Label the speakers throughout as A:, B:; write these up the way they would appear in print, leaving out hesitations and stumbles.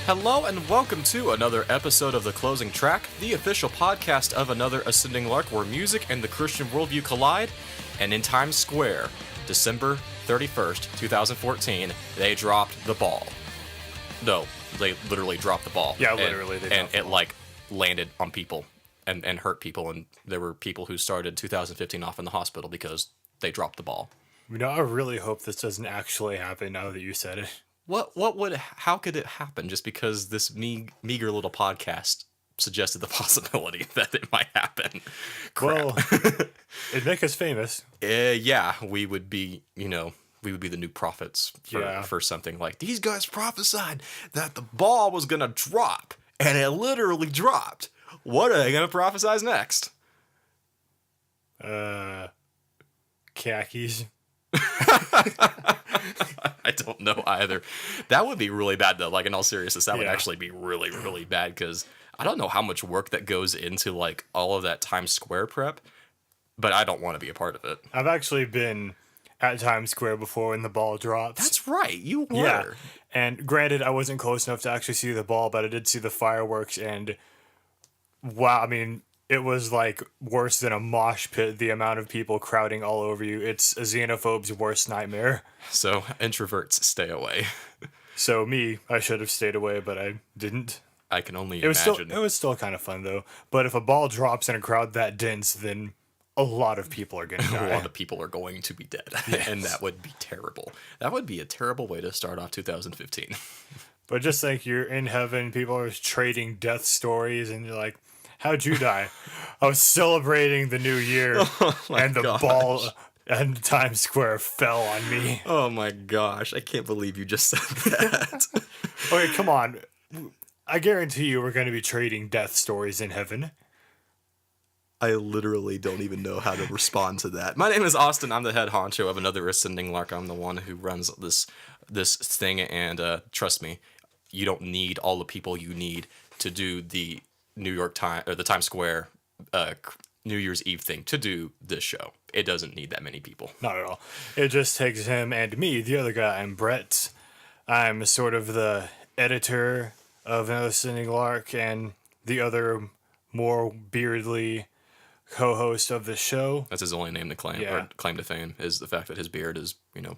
A: Hello and welcome to another episode of The Closing Track, the official podcast of Another Ascending Lark, where music and the Christian worldview collide. And in Times Square, December 31st, 2014, they dropped the ball. No, they literally dropped the ball.
B: Yeah, literally.
A: And it, landed on people and hurt people. And there were people who started 2015 off in the hospital because they dropped the ball.
B: You know, I really hope this doesn't actually happen now that you said it.
A: How could it happen just because this meager little podcast suggested the possibility that it might happen? Crap.
B: Well, it'd make us famous.
A: Yeah, we would be the new prophets for something like, these guys prophesied that the ball was going to drop, and it literally dropped. What are they going to prophesize next?
B: Khakis.
A: I don't know either. That would be really bad, though. Like, in all seriousness, that would
B: Yeah.
A: actually be really, really bad, because I don't know how much work that goes into, like, all of that Times Square prep, but I don't want to be a part of it.
B: I've actually been at Times Square before when the ball drops.
A: That's right, you were.
B: Yeah. And granted, I wasn't close enough to actually see the ball, but I did see the fireworks, and wow, I mean, it was like worse than a mosh pit, the amount of people crowding all over you. It's a xenophobe's worst nightmare.
A: So, introverts, stay away.
B: So me, I should have stayed away, but I didn't.
A: I can only
B: It
A: imagine.
B: was still kind of fun, though. But if a ball drops in a crowd that dense, then a lot of people are going to die.
A: A lot of people are going to be dead, and that would be terrible. That would be a terrible way to start off 2015.
B: But just think, you're in heaven, people are trading death stories, and you're like, how'd you die? I was celebrating the new year, and the ball and Times Square fell on me.
A: Oh my gosh, I can't believe you just said that.
B: Okay, come on. I guarantee you we're going to be trading death stories in heaven.
A: I literally don't even know how to respond to that. My name is Austin. I'm the head honcho of Another Ascending Lark. I'm the one who runs this thing, and trust me, you don't need all the people you need to do the New York Times or the Times Square New Year's Eve thing to do this show. It doesn't need that many people.
B: Not at all. It just takes him and me, the other guy. I'm Brett. I'm sort of the editor of Another Ascending Lark and the other more beardly co-host of the show.
A: That's his only name to claim,
B: Yeah.
A: or claim to fame, is the fact that his beard is,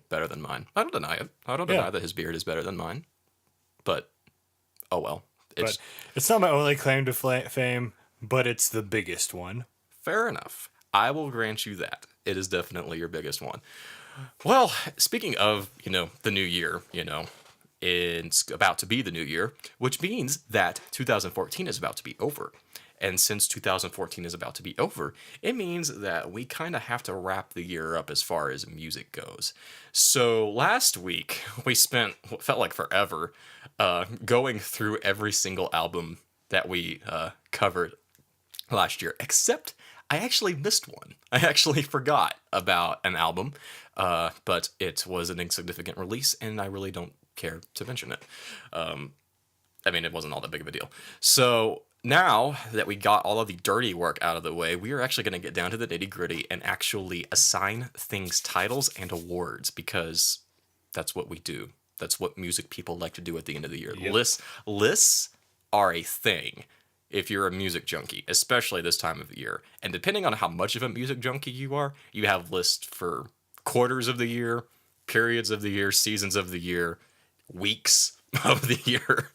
A: better than mine. I don't deny it. I don't deny that his beard is better than mine. But, oh well.
B: But it's not my only claim to fame, but it's the biggest one.
A: Fair enough. I will grant you that. It is definitely your biggest one. Well, speaking of, the new year, it's about to be the new year, which means that 2014 is about to be over. And since 2014 is about to be over, it means that we kind of have to wrap the year up as far as music goes. So last week, we spent what felt like forever going through every single album that we covered last year, except I actually missed one. I actually forgot about an album, but it was an insignificant release, and I really don't care to mention it. It wasn't all that big of a deal. So now that we got all of the dirty work out of the way, we are actually going to get down to the nitty-gritty and actually assign things titles and awards, because that's what we do. That's what music people like to do at the end of the year.
B: Yep.
A: Lists are a thing if you're a music junkie, especially this time of the year. And depending on how much of a music junkie you are, you have lists for quarters of the year, periods of the year, seasons of the year, weeks of the year.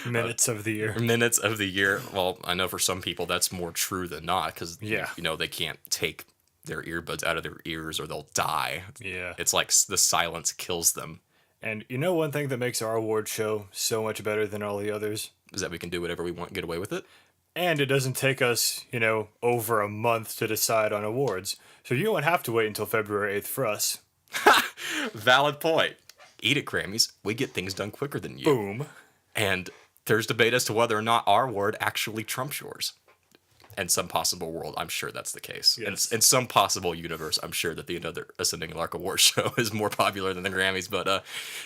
B: Minutes of the year.
A: Minutes of the year. Well, I know for some people that's more true than not, because, they can't take their earbuds out of their ears or they'll die.
B: Yeah.
A: It's like the silence kills them.
B: And one thing that makes our award show so much better than all the others
A: is that we can do whatever we want and get away with it.
B: And it doesn't take us, over a month to decide on awards. So you don't have to wait until February 8th for us.
A: Valid point. Eat it, Grammys. We get things done quicker than you.
B: Boom.
A: And there's debate as to whether or not our award actually trumps yours. In some possible world, I'm sure that's the case.
B: Yes.
A: In some possible universe, I'm sure that the Another Ascending Lark Award show is more popular than the Grammys. But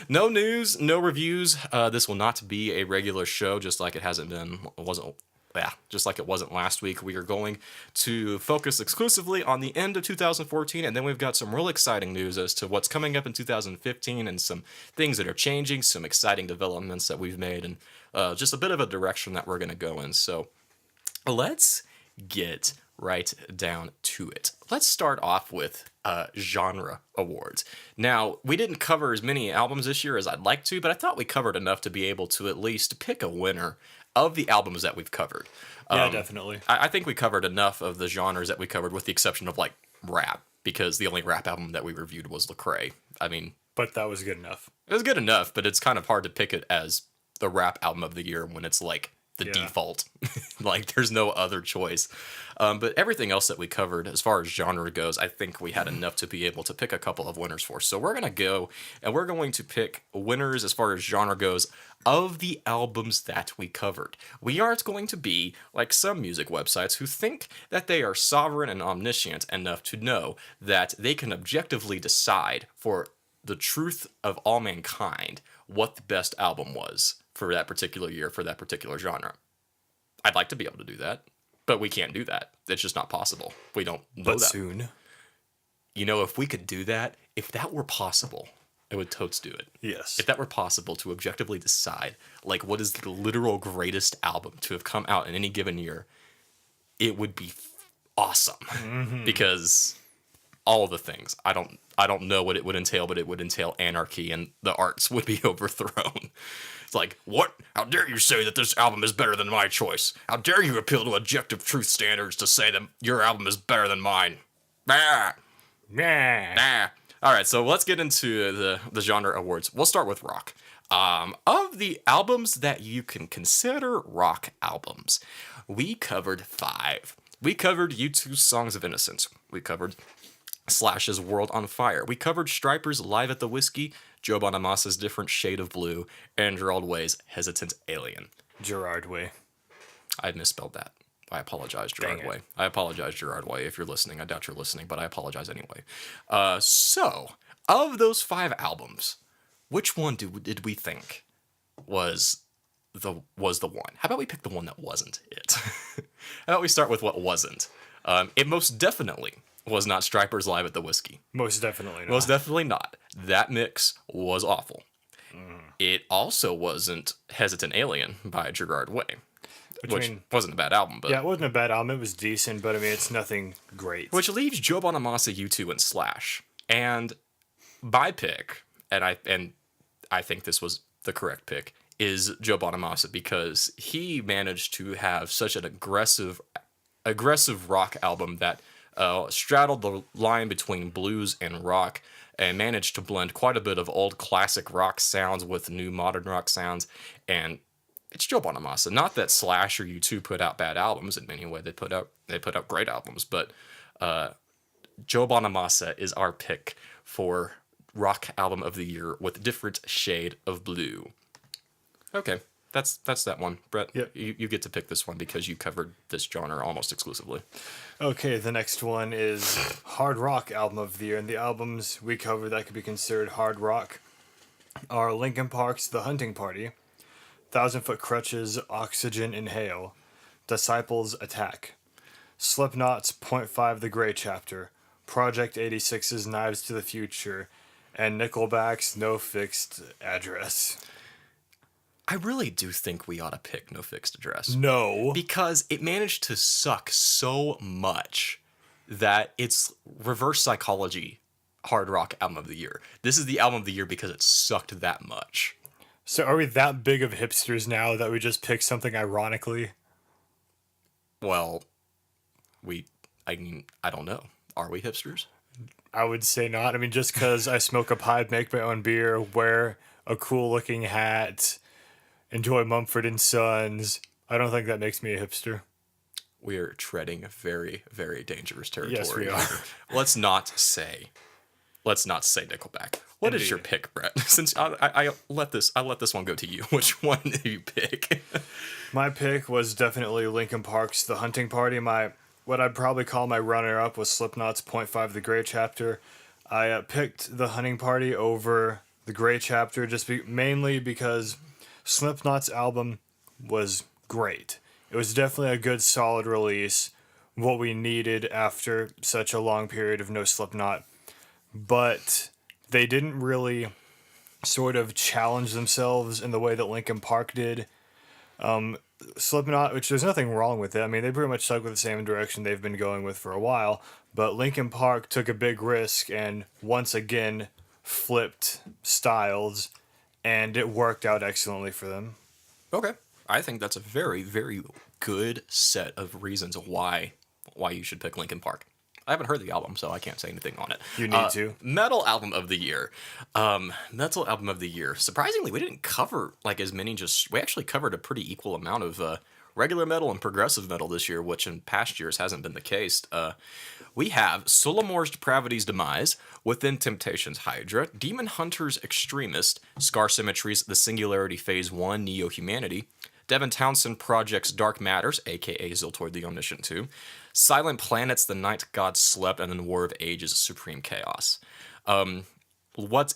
A: no news, no reviews. This will not be a regular show, just like it hasn't been. It wasn't yeah, just like it wasn't last week, we are going to focus exclusively on the end of 2014, and then we've got some real exciting news as to what's coming up in 2015 and some things that are changing, some exciting developments that we've made, and just a bit of a direction that we're going to go in. So let's get right down to it. Let's start off with genre awards. Now, we didn't cover as many albums this year as I'd like to, but I thought we covered enough to be able to at least pick a winner of the albums that we've covered.
B: Yeah, definitely.
A: I think we covered enough of the genres that we covered, with the exception of like rap, because the only rap album that we reviewed was Lecrae. I mean,
B: But that was good enough.
A: it was good enough, but it's kind of hard to pick it as the rap album of the year when it's like the
B: Yeah.
A: default. Like there's no other choice. But everything else that we covered as far as genre goes, I think we had enough to be able to pick a couple of winners for. So we're going to go and we're going to pick winners as far as genre goes of the albums that we covered. We aren't going to be like some music websites who think that they are sovereign and omniscient enough to know that they can objectively decide for the truth of all mankind what the best album was for that particular year, for that particular genre. I'd like to be able to do that, but we can't do that. It's just not possible. We don't know
B: But
A: that.
B: soon.
A: You know, if we could do that, if that were possible, I would totes do it.
B: Yes.
A: If that were possible to objectively decide, like, what is the literal greatest album to have come out in any given year, it would be awesome. Because all the things, I don't know what it would entail, but it would entail anarchy and the arts would be overthrown. It's like, what? How dare you say that this album is better than my choice? How dare you appeal to objective truth standards to say that your album is better than mine? Ah,
B: Nah.
A: ah. All right, so let's get into the genre awards. We'll start with rock. Of the albums that you can consider rock albums, we covered 5. We covered U2's Songs of Innocence. We covered Slash's World on Fire. We covered Stryper's Live at the Whiskey, Joe Bonamassa's Different Shade of Blue, and Gerard Way's Hesitant Alien.
B: Gerard Way.
A: I misspelled that. I apologize,
B: Dang
A: Gerard
B: it.
A: Way. I apologize, Gerard Way, if you're listening. I doubt you're listening, but I apologize anyway. So, of those 5 albums, which one did we think was the one? How about we pick the one that wasn't it? How about we start with what wasn't? It most definitely was not Stryper's Live at the Whiskey.
B: Most definitely not.
A: Most definitely not. That mix was awful. It also wasn't Hesitant Alien by Gerard Way, which wasn't a bad album, but
B: Yeah, it wasn't a bad album. It was decent, but I mean, it's nothing great.
A: which leaves Joe Bonamassa, U2, and Slash. And my pick, and I think this was the correct pick, is Joe Bonamassa, because he managed to have such an aggressive rock album that straddled the line between blues and rock and managed to blend quite a bit of old classic rock sounds with new modern rock sounds. And it's Joe Bonamassa. Not that Slash or U2 put out bad albums. In many ways, they put out great albums. But Joe Bonamassa is our pick for rock album of the year with Different Shade of Blue. Okay. That's that one. Brett,
B: Yep.
A: you get to pick this one because you covered this genre almost exclusively.
B: Okay, the next one is hard rock album of the year, and the albums we covered that could be considered hard rock are Linkin Park's The Hunting Party, 1,000 Foot Crutches' Oxygen Inhale, Disciples Attack, Slipknot's Point Five The Grey Chapter, Project 86's Knives to the Future, and Nickelback's No Fixed Address.
A: I really do think we ought to pick No Fixed Address.
B: No.
A: Because it managed to suck so much that it's reverse psychology hard rock album of the year. This is the album of the year because it sucked that much.
B: So are we that big of hipsters now that we just pick something ironically?
A: Well, I don't know. Are we hipsters?
B: I would say not. I mean, just because I smoke a pipe, make my own beer, wear a cool looking hat, enjoy Mumford & Sons, I don't think that makes me a hipster.
A: We're treading very, very dangerous territory.
B: Yes, we are.
A: Let's not say Nickelback. What is your
B: Indeed.
A: pick, Brett? Since I let this one go to you. Which one did you pick?
B: My pick was definitely Linkin Park's The Hunting Party. What I'd probably call my runner-up was Slipknot's Point Five The Grey Chapter. I picked The Hunting Party over The Grey Chapter mainly because Slipknot's album was great. It was definitely a good, solid release, what we needed after such a long period of no Slipknot. But they didn't really sort of challenge themselves in the way that Linkin Park did. Slipknot, which there's nothing wrong with it. I mean, they pretty much stuck with the same direction they've been going with for a while. But Linkin Park took a big risk and once again flipped styles, and it worked out excellently for them.
A: Okay. I think that's a very, very good set of reasons why you should pick Linkin Park. I haven't heard the album, so I can't say anything on it.
B: You need to.
A: Metal album of the year. Metal album of the year. Surprisingly, we didn't cover like as many. We actually covered a pretty equal amount of regular metal and progressive metal this year, which in past years hasn't been the case. We have Solomore's Depravity's Demise, Within Temptation's Hydra, Demon Hunter's Extremist, Scar Symmetry's The Singularity Phase 1, Neo-Humanity, Devin Townsend Project's Dark Matters, aka Ziltoid the Omniscient 2, Silent Planet's The Night God Slept, and then War of Ages' Supreme Chaos. What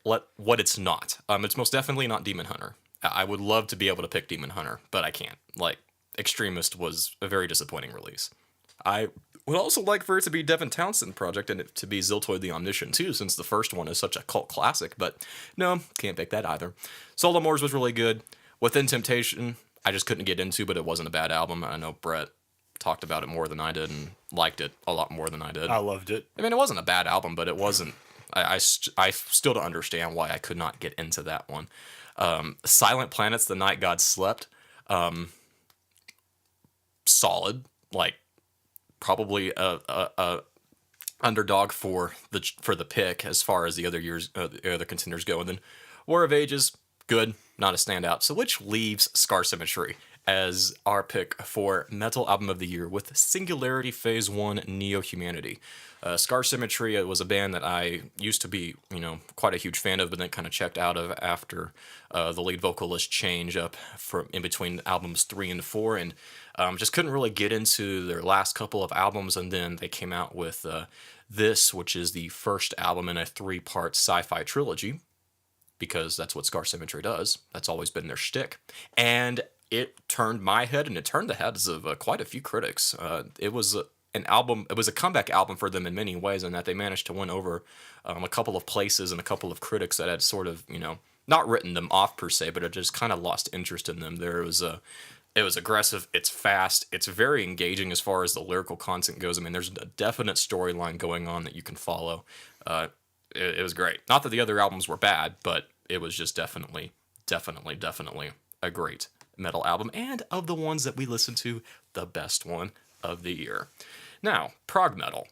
A: it's not. It's most definitely not Demon Hunter. I would love to be able to pick Demon Hunter, but I can't. Like, Extremist was a very disappointing release. I would also like for it to be Devin Townsend Project and it to be Ziltoid the Omniscient too, since the first one is such a cult classic, but no, can't pick that either. Solomore's was really good. Within Temptation, I just couldn't get into, but it wasn't a bad album. I know Brett talked about it more than I did and liked it a lot more than I did.
B: I loved it.
A: I mean, it wasn't a bad album, but it wasn't. I still don't understand why I could not get into that one. Silent Planet's The Night God Slept. Solid. Like, probably a underdog for the pick as far as the other contenders go. And then War of Ages, good, not a standout. So which leaves Scar Symmetry as our pick for Metal Album of the Year with Singularity Phase 1 Neo-Humanity. Scar Symmetry was a band that I used to be, quite a huge fan of, but then kind of checked out of after the lead vocalist change up from in between albums 3 and 4, and just couldn't really get into their last couple of albums, and then they came out with this, which is the first album in a 3-part sci-fi trilogy, because that's what Scar Symmetry does. That's always been their shtick. And it turned my head, and it turned the heads of quite a few critics. It was an album. It was a comeback album for them in many ways, in that they managed to win over a couple of places and a couple of critics that had sort of, not written them off per se, but it just kind of lost interest in them. It was aggressive. It's fast. It's very engaging as far as the lyrical content goes. I mean, there's a definite storyline going on that you can follow. It was great. Not that the other albums were bad, but it was just definitely a great metal album, and of the ones that we listened to, the best one of the year. Now, prog metal.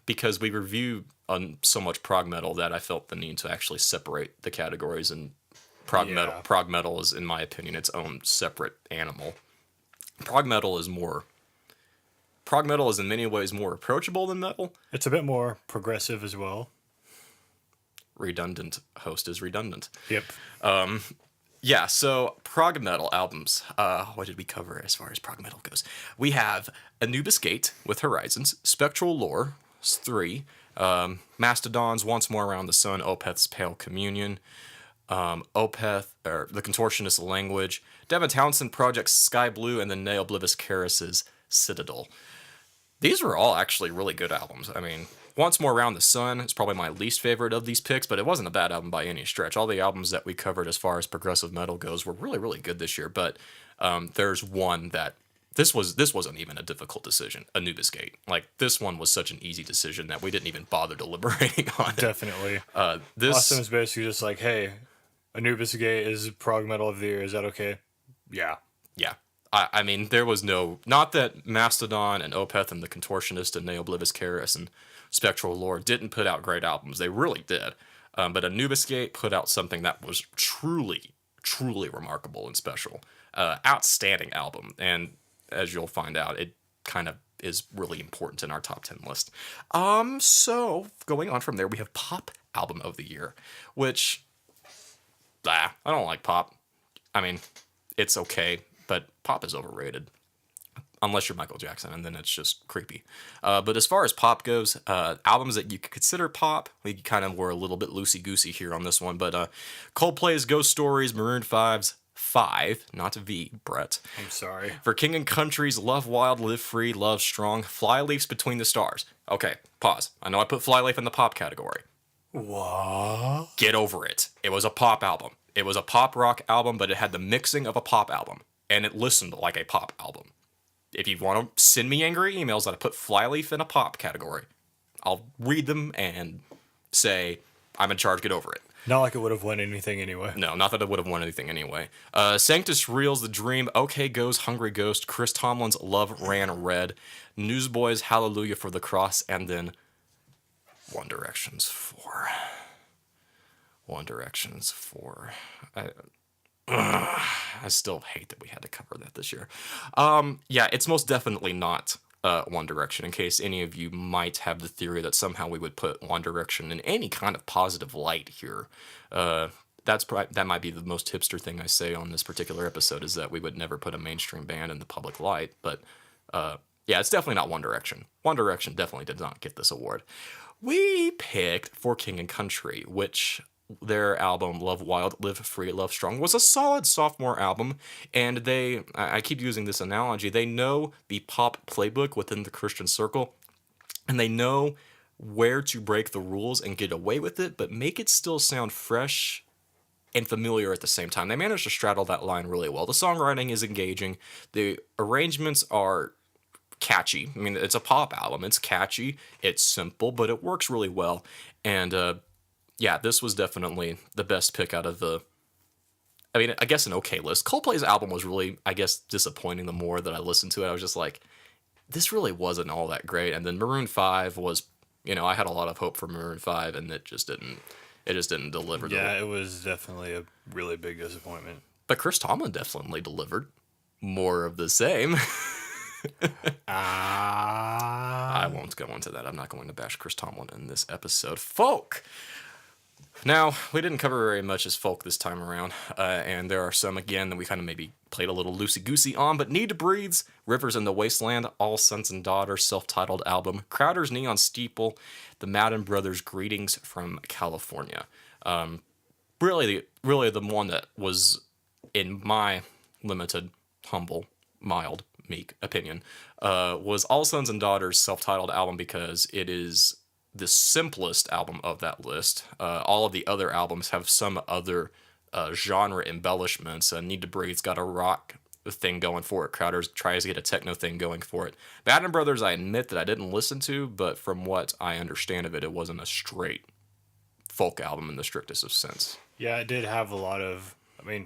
A: Because we reviewed on so much prog metal that I felt the need to actually separate the categories, and prog metal is, in my opinion, its own separate animal. Prog metal is in many ways more approachable than metal.
B: It's a bit more progressive as well.
A: Redundant host is redundant.
B: Yep.
A: Yeah, so prog metal albums. What did we cover as far as prog metal goes? We have Anubis Gate with Horizons, Spectral Lore 3, Mastodon's Once More Around the Sun, Opeth's Pale Communion, Opeth, or The Contortionist Language, Devin Townsend Project's Sky Blue, and then Neo Oblivis Karis's Citadel. These were all actually really good albums. I mean, Once More Around the Sun is probably my least favorite of these picks, but it wasn't a bad album by any stretch. All the albums that we covered as far as progressive metal goes were really, really good this year, but there's one that this wasn't even a difficult decision, Anubis Gate. Like, this one was such an easy decision that we didn't even bother deliberating on it.
B: Definitely.
A: This
B: Austin was basically just like, hey, Anubis Gate is prog metal of the year. Is that okay? Yeah.
A: Yeah. I mean, there was not that Mastodon and Opeth and The Contortionist and Neo Oblivis Karis and Spectral Lore didn't put out great albums. They really did. But Anubis Gate put out something that was truly, truly remarkable and special. Outstanding album. And as you'll find out, it kind of is really important in our top 10 list. So going on from there, we have Pop Album of the Year, which, I don't like pop. I mean, it's okay, but pop is overrated. Unless you're Michael Jackson, and then it's just creepy. But as far as pop goes, albums that you could consider pop, we kind of were a little bit loosey-goosey here on this one, but Coldplay's Ghost Stories, Maroon 5's 5, not V, Brett.
B: I'm sorry.
A: For King and Country's Love Wild, Live Free, Love Strong, Flyleafs Between the Stars. Okay, pause. I know I put Flyleaf in the pop category.
B: What?
A: Get over it. It was a pop album. It was a pop rock album, but it had the mixing of a pop album. And it listened like a pop album. If you want to send me angry emails that I put Flyleaf in a pop category, I'll read them and say, I'm in charge, get over it.
B: Not like it would have won anything anyway.
A: No, not that it would have won anything anyway. Sanctus Reel's The Dream, OK Goes, Hungry Ghost, Chris Tomlin's Love Ran Red, Newsboys' Hallelujah for the Cross, and then One Direction's 4. One Direction's 4. I still hate that we had to cover that this year. Yeah, it's most definitely not One Direction, in case any of you might have the theory that somehow we would put One Direction in any kind of positive light here. That might be the most hipster thing I say on this particular episode, is that we would never put a mainstream band in the public light. But yeah, it's definitely not One Direction. One Direction definitely did not get this award. We picked For King and Country, which their album Love Wild, Live Free, Love Strong was a solid sophomore album, and I keep using this analogy, they know the pop playbook within the Christian circle, and they know where to break the rules and get away with it, but make it still sound fresh and familiar at the same time. They managed to straddle that line really well. The songwriting is engaging, the arrangements are catchy. I mean, it's a pop album, it's catchy, it's simple, but it works really well, and yeah, this was definitely the best pick out of I guess an okay list. Coldplay's album was really, I guess, disappointing the more that I listened to it. I was just like, this really wasn't all that great. And then Maroon 5 was, I had a lot of hope for Maroon 5, and it just didn't deliver.
B: Yeah, it was definitely a really big disappointment.
A: But Chris Tomlin definitely delivered more of the same. I won't go into that. I'm not going to bash Chris Tomlin in this episode. Folk! Now, we didn't cover very much as folk this time around, and there are some, again, that we kind of maybe played a little loosey-goosey on, but Need to Breathe's Rivers in the Wasteland, All Sons and Daughters self-titled album, Crowder's Neon Steeple, the Madden Brothers Greetings from California. Really the one that was, in my limited, humble, mild, meek opinion, was All Sons and Daughters self-titled album, because it is the simplest album of that list. All of the other albums have some other genre embellishments. Need to Breathe's got a rock thing going for it. Crowder tries to get a techno thing going for it. Madden Brothers, I admit that I didn't listen to, but from what I understand of it, it wasn't a straight folk album in the strictest of sense.
B: Yeah, it did have a lot of,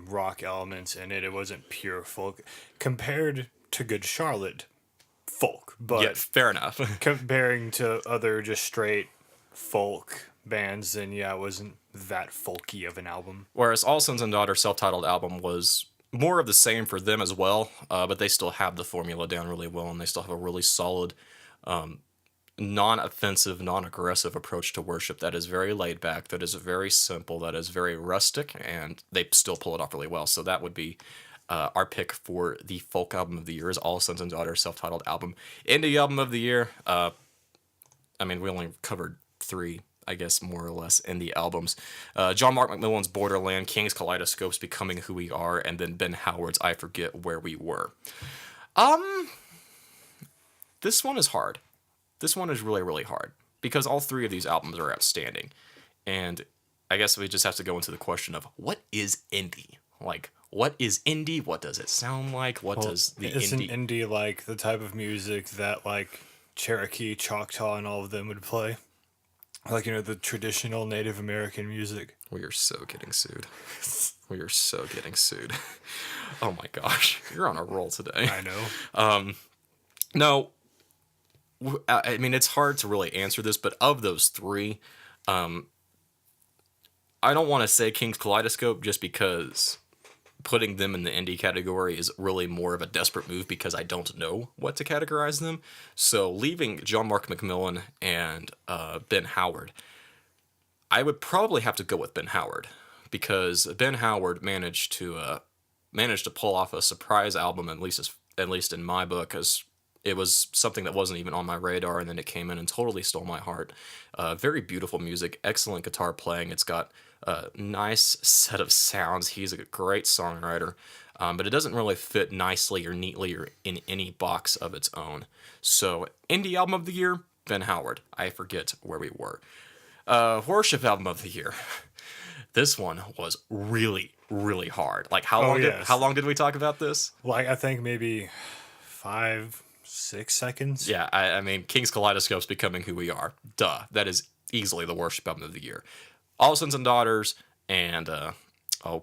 B: rock elements in it. It wasn't pure folk. Compared to Good Charlotte, folk, but
A: yeah, fair enough.
B: comparing to other just straight folk bands, then yeah, it wasn't that folky of an album.
A: Whereas All Sons and Daughters self-titled album was more of the same for them as well, but they still have the formula down really well, and they still have a really solid, non-offensive, non-aggressive approach to worship that is very laid back, that is very simple, that is very rustic, and they still pull it off really well. So that would be our pick for the folk album of the year, is All Sons and Daughters self-titled album. Indie album of the year, we only covered 3, I guess, more or less, indie albums. John Mark McMillan's Borderland, King's Kaleidoscope's Becoming Who We Are, and then Ben Howard's I Forget Where We Were. This one is hard. This one is really, really hard, because all 3 of these albums are outstanding. And I guess we just have to go into the question of, what is indie? Like, what is indie? What does it sound like? What does the
B: isn't
A: indie...
B: indie like the type of music that like Cherokee, Choctaw, and all of them would play? Like, the traditional Native American music.
A: We are so getting sued. We are so getting sued. Oh my gosh. You're on a roll today.
B: I know.
A: No, it's hard to really answer this, but of those 3, I don't want to say King's Kaleidoscope, just because putting them in the indie category is really more of a desperate move, because I don't know what to categorize them. So leaving John Mark McMillan and Ben Howard, I would probably have to go with Ben Howard, because Ben Howard managed to pull off a surprise album, at least in my book, as it was something that wasn't even on my radar, and then it came in and totally stole my heart. Very beautiful music, excellent guitar playing. It's got Nice set of sounds. He's a great songwriter, but it doesn't really fit nicely or neatly or in any box of its own. So, indie album of the year, Ben Howard. I forget where we were. Worship album of the year. This one was really, really hard. Like
B: Oh yes.
A: how long did we talk about this?
B: Like I think maybe 5, 6 seconds.
A: Yeah, I mean, King's Kaleidoscope's Becoming Who We Are. Duh. That is easily the worship album of the year. All Sons and Daughters and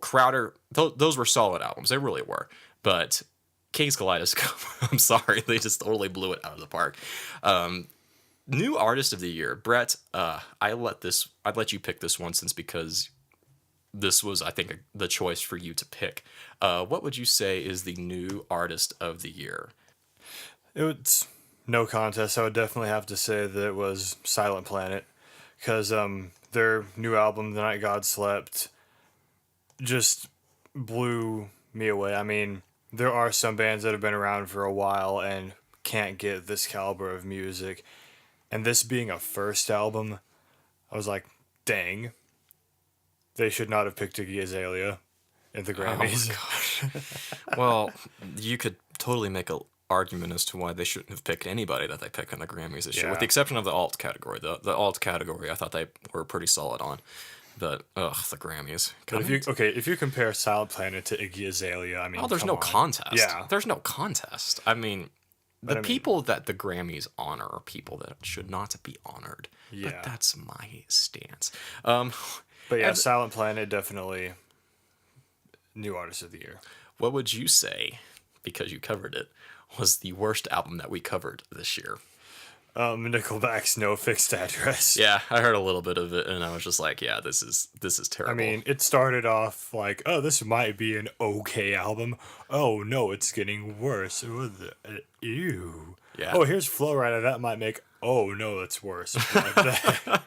A: Crowder. Those were solid albums. They really were. But King's Kaleidoscope, I'm sorry, they just totally blew it out of the park. New artist of the year, Brett. I'd let you pick this one because this was, I think, the choice for you to pick. What would you say is the new artist of the year?
B: It was no contest. I would definitely have to say that it was Silent Planet, because their new album, The Night God Slept, just blew me away. I mean, there are some bands that have been around for a while and can't get this caliber of music, and this being a first album, I was like, dang, they should not have picked Iggy Azalea in the Grammys.
A: Oh my gosh. Well, you could totally make an argument as to why they shouldn't have picked anybody that they pick in the Grammys this year, with the exception of the alt category. The alt category, I thought they were pretty solid on. But the Grammys.
B: But if you compare Silent Planet to Iggy Azalea, I mean,
A: there's no contest.
B: Yeah,
A: there's no contest. I mean, people that the Grammys honor are people that should not be honored.
B: Yeah.
A: But that's my stance.
B: But yeah, Silent Planet definitely new artist of the year.
A: What would you say, because you covered it, was the worst album that we covered this year?
B: Nickelback's No Fixed Address.
A: Yeah, I heard a little bit of it, and I was just like, yeah, this is terrible.
B: I mean, it started off like, oh, this might be an okay album. Oh no, it's getting worse. Ew.
A: Yeah.
B: Oh, here's Flow Rider. That might make. Oh no, it's worse. Like that.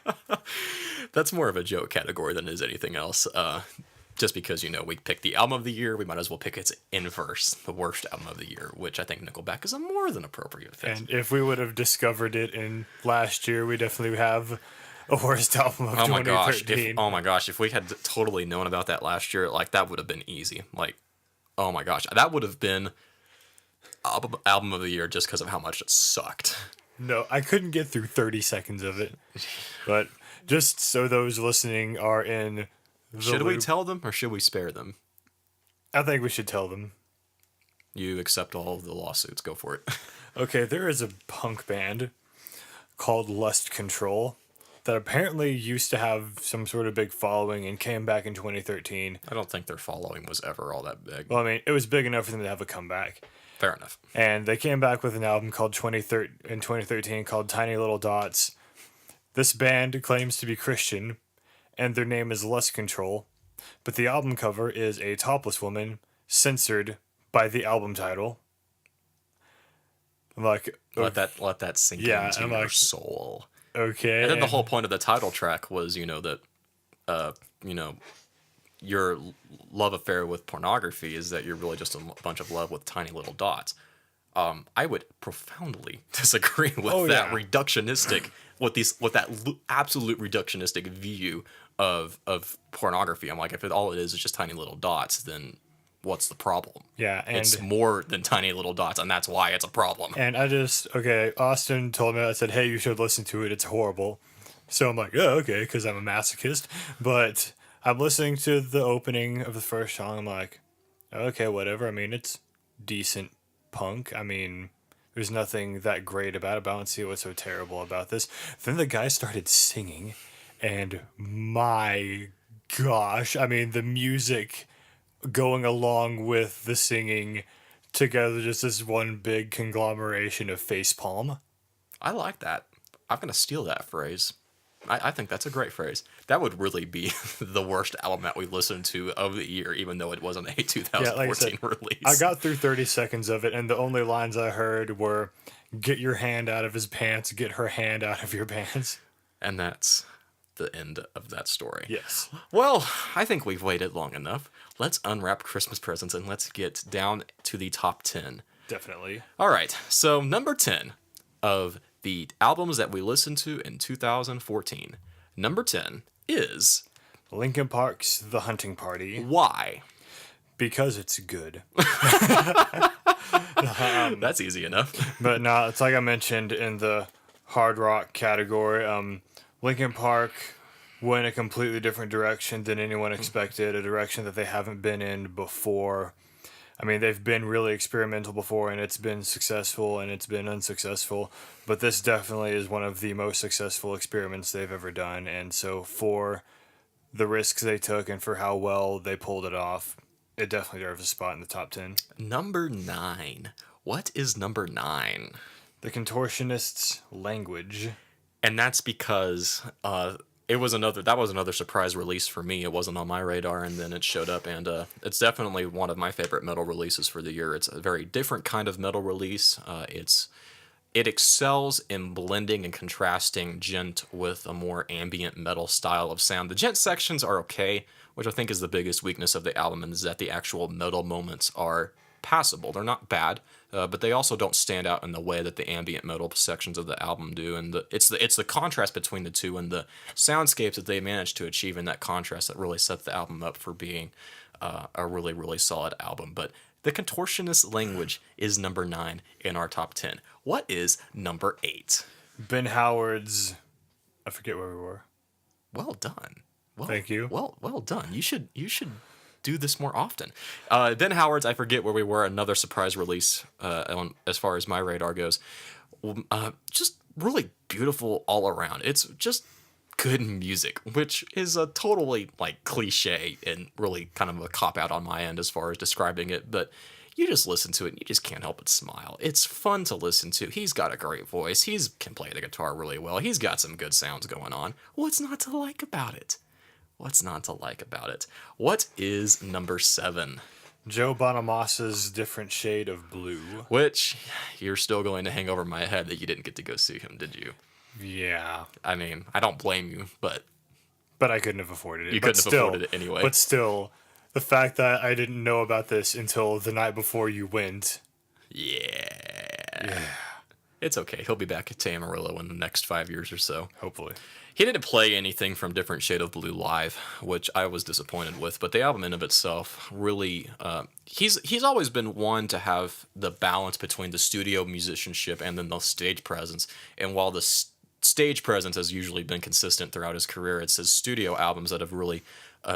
A: That's more of a joke category than it is anything else. Just because, we picked the album of the year, we might as well pick its inverse, the worst album of the year, which I think Nickelback is a more than appropriate fit.
B: And if we would have discovered it in last year, we definitely have a worst album of 2013.
A: Oh my gosh, if we had totally known about that last year, like, that would have been easy. Like, oh my gosh, that would have been album of the year just because of how much it sucked.
B: No, I couldn't get through 30 seconds of it. But just so those listening are in the
A: Should we
B: loop,
A: tell them or should we spare them?
B: I think we should tell them.
A: You accept all of the lawsuits. Go for it.
B: Okay, there is a punk band called Lust Control that apparently used to have some sort of big following and came back in 2013.
A: I don't think their following was ever all that big.
B: Well, I mean, it was big enough for them to have a comeback.
A: Fair enough.
B: And they came back with an album called 2013 called Tiny Little Dots. This band claims to be Christian, and their name is Lust Control, but the album cover is a topless woman censored by the album title. I'm like,
A: let that sink into
B: I'm
A: your
B: like,
A: soul.
B: Okay.
A: And then the whole point of the title track was, that, your love affair with pornography is that you're really just a bunch of love with tiny little dots. I would profoundly disagree with that reductionistic, with that absolute reductionistic view of pornography. I'm like, if all it is just tiny little dots, then what's the problem?
B: Yeah, and
A: it's more than tiny little dots, and that's why it's a problem.
B: And Austin told me, I said, hey, you should listen to it. It's horrible. So I'm like, oh, okay, because I'm a masochist. But I'm listening to the opening of the first song. I'm like, okay, whatever. I mean, it's decent punk. I mean, there's nothing that great about it, but I don't see what's so terrible about this. Then the guy started singing, and my gosh, I mean, the music going along with the singing together, just this one big conglomeration of facepalm.
A: I like that. I'm going to steal that phrase. I think that's a great phrase. That would really be the worst album that we listened to of the year, even though it wasn't a 2014 release.
B: I got through 30 seconds of it, and the only lines I heard were, get your hand out of his pants, get her hand out of your pants.
A: And that's the end of that story.
B: Yes.
A: Well, I think we've waited long enough. Let's unwrap Christmas presents and let's get down to the top 10.
B: Definitely.
A: All right, so number 10 of the albums that we listened to in 2014. Number 10 is
B: Linkin Park's The Hunting Party,
A: Why?
B: because it's good.
A: That's easy enough.
B: But no, it's like I mentioned in the hard rock category. Linkin Park went a completely different direction than anyone expected, a direction that they haven't been in before. I mean, they've been really experimental before, and it's been successful and it's been unsuccessful. But this definitely is one of the most successful experiments they've ever done. And so, for the risks they took and for how well they pulled it off, it definitely deserves a spot in the top 10.
A: Number 9. What is number 9?
B: The Contortionist's Language.
A: And that's because it was another surprise release for me. It wasn't on my radar, and then it showed up, and it's definitely one of my favorite metal releases for the year. It's a very different kind of metal release. It excels in blending and contrasting gent with a more ambient metal style of sound. The gent sections are okay, which I think is the biggest weakness of the album, and is that the actual metal moments are passable. They're not bad, but they also don't stand out in the way that the ambient metal sections of the album do. And it's the contrast between the two and the soundscapes that they managed to achieve in that contrast that really set the album up for being a really, really solid album. But the Contortionist Language is number 9 in our top 10. What is number 8?
B: Ben Howard's. I forget where we were.
A: Well done. Well,
B: Thank you.
A: Well done. You should do this more often. Ben Howard's I Forget Where We Were, another surprise release as far as my radar goes. Just really beautiful all around. It's just good music, which is a totally like cliche and really kind of a cop out on my end as far as describing it, but you just listen to it and you just can't help but smile. It's fun to listen to. He's got a great voice. He can play the guitar really well. He's got some good sounds going on. What's not to like about it? What's not to like about it? What is number 7?
B: Joe Bonamassa's Different Shade of Blue.
A: Which you're still going to hang over my head that you didn't get to go see him, did you?
B: Yeah.
A: I mean, I don't blame you, but
B: I couldn't have afforded it.
A: you couldn't have afforded it anyway.
B: But still, the fact that I didn't know about this until the night before you went.
A: Yeah. It's okay. He'll be back at Amarillo in the next 5 years or so.
B: Hopefully.
A: He didn't play anything from Different Shade of Blue live, which I was disappointed with. But the album in of itself really, he's always been one to have the balance between the studio musicianship and then the stage presence. And while the stage presence has usually been consistent throughout his career, it's his studio albums that have really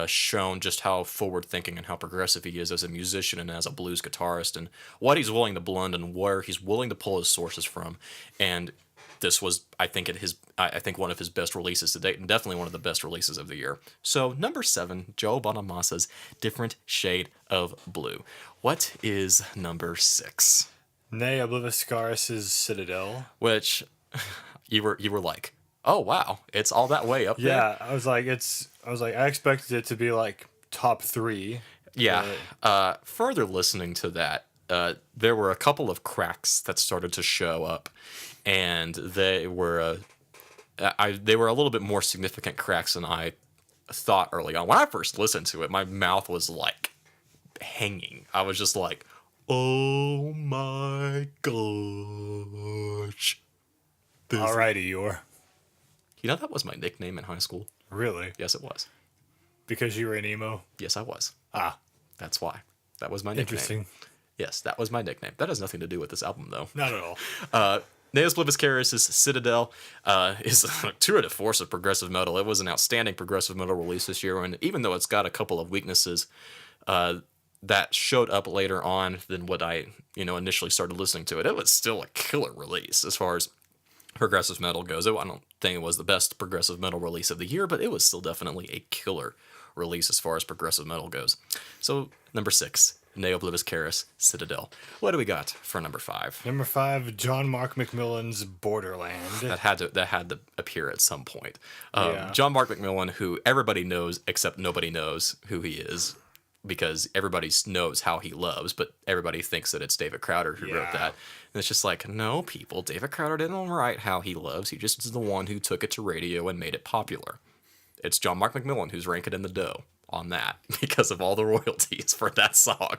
A: shown just how forward-thinking and how progressive he is as a musician and as a blues guitarist, and what he's willing to blend and where he's willing to pull his sources from. And this was, I think, one of his best releases to date, and definitely one of the best releases of the year. So, number 7, Joe Bonamassa's Different Shade of Blue. What is number 6?
B: Nay Obliviscaris' Citadel.
A: Which you were like, oh wow, it's all that way up there.
B: Yeah, I was like, I expected it to be like top 3.
A: Yeah. Further listening to that, there were a couple of cracks that started to show up, and they were a little bit more significant cracks than I thought early on. When I first listened to it, my mouth was like hanging. I was just like, oh my gosh.
B: Alrighty, Eeyore.
A: You know, that was my nickname in high school.
B: Really?
A: Yes, it was.
B: Because you were an emo?
A: Yes, I was.
B: Ah.
A: That's why. That was my nickname.
B: Interesting.
A: Yes, that was my nickname. That has nothing to do with this album, though.
B: Not at all.
A: Neos Bliviscaris' Citadel is a tour de force of progressive metal. It was an outstanding progressive metal release this year, and even though it's got a couple of weaknesses that showed up later on than what I initially started listening to it, it was still a killer release as far as progressive metal goes. I don't think it was the best progressive metal release of the year, but it was still definitely a killer release as far as progressive metal goes. So, number 6, Neo Bliviscaris Citadel. What do we got for number 5?
B: Number 5, John Mark McMillan's Borderland.
A: That had to appear at some point.
B: Yeah.
A: John Mark McMillan, who everybody knows except nobody knows who he is, because everybody knows How He Loves, but everybody thinks that it's David Crowder who wrote that. And it's just like, no, people, David Crowder didn't write How He Loves. He just is the one who took it to radio and made it popular. It's John Mark McMillan who's ranking in the dough on that because of all the royalties for that song.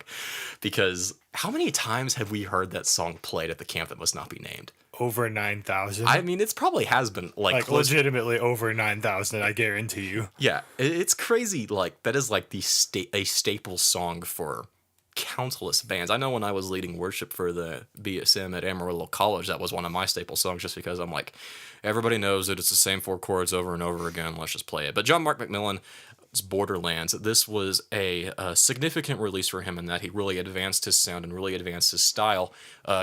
A: Because how many times have we heard that song played at the camp that must not be named?
B: over 9,000.
A: I mean, it's probably has been like
B: Like
A: close.
B: legitimately over 9,000, I guarantee you.
A: Yeah, it's crazy. Like that is like a staple song for countless bands. I know when I was leading worship for the BSM at Amarillo College, that was one of my staple songs, just because I'm like, everybody knows that it's the same four chords over and over again. Let's just play it. But John Mark McMillan's Borderlands, this was a significant release for him in that he really advanced his sound and really advanced his style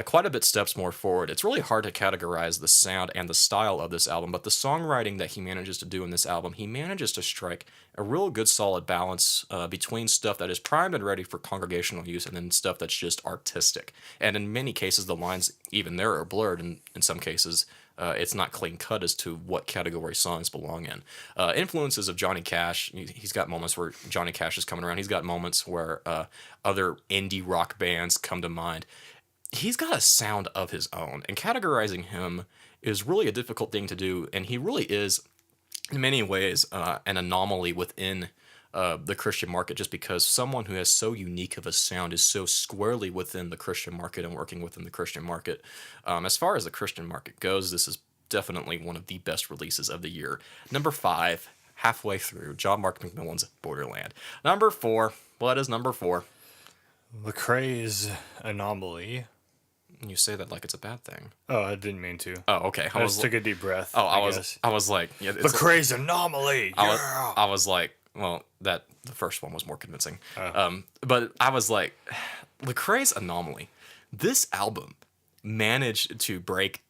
A: quite a bit steps more forward. It's really hard to categorize the sound and the style of this album, but the songwriting that he manages to do in this album, he manages to strike a real good solid balance between stuff that is primed and ready for congregational use and then stuff that's just artistic. And in many cases, the lines even there are blurred, and in some cases, it's not clean cut as to what category songs belong in. Influences of Johnny Cash. He's got moments where Johnny Cash is coming around. He's got moments where other indie rock bands come to mind. He's got a sound of his own, and categorizing him is really a difficult thing to do. And he really is, in many ways, an anomaly within the Christian market, just because someone who has so unique of a sound is so squarely within the Christian market and working within the Christian market. As far as the Christian market goes, this is definitely one of the best releases of the year. Number 5, halfway through, John Mark McMillan's Borderland. Number 4, what is number 4?
B: Lecrae's Anomaly.
A: You say that like it's a bad thing.
B: Oh, I didn't mean to.
A: Oh, okay.
B: I just took a deep breath.
A: Oh,
B: I guess.
A: I was like, yeah,
B: Lecrae's Anomaly. Yeah.
A: I was like, well, the first one was more convincing. But I was like, Lecrae's Anomaly. This album managed to break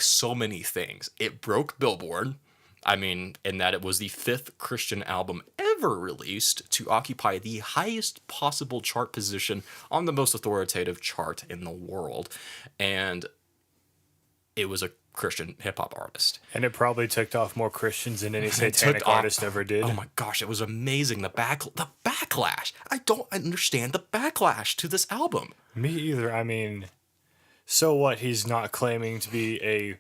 A: so many things. It broke Billboard. I mean, in that it was the 5th Christian album ever released to occupy the highest possible chart position on the most authoritative chart in the world. And it was a Christian hip-hop artist.
B: And it probably ticked off more Christians than any satanic artist ever did.
A: Oh my gosh, it was amazing. The backlash. I don't understand the backlash to this album.
B: Me either. I mean, so what? He's not claiming to be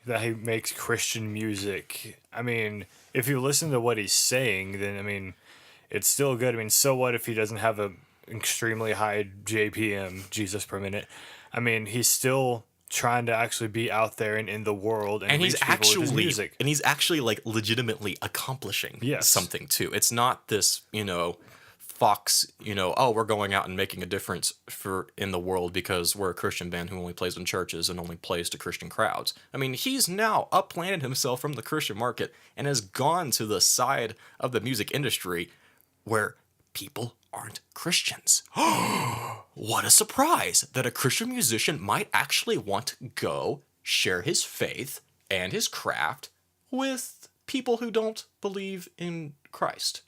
B: that he makes Christian music. I mean, if you listen to what he's saying, then I mean, it's still good. I mean, so what if he doesn't have a extremely high JPM, Jesus per minute? I mean, he's still trying to actually be out there and in the world and reach people with his music.
A: And he's actually like legitimately accomplishing something too. It's not this, Fox, oh, we're going out and making a difference in the world because we're a Christian band who only plays in churches and only plays to Christian crowds. I mean, he's now upplanted himself from the Christian market and has gone to the side of the music industry where people aren't Christians. What a surprise that a Christian musician might actually want to go share his faith and his craft with people who don't believe in Christ.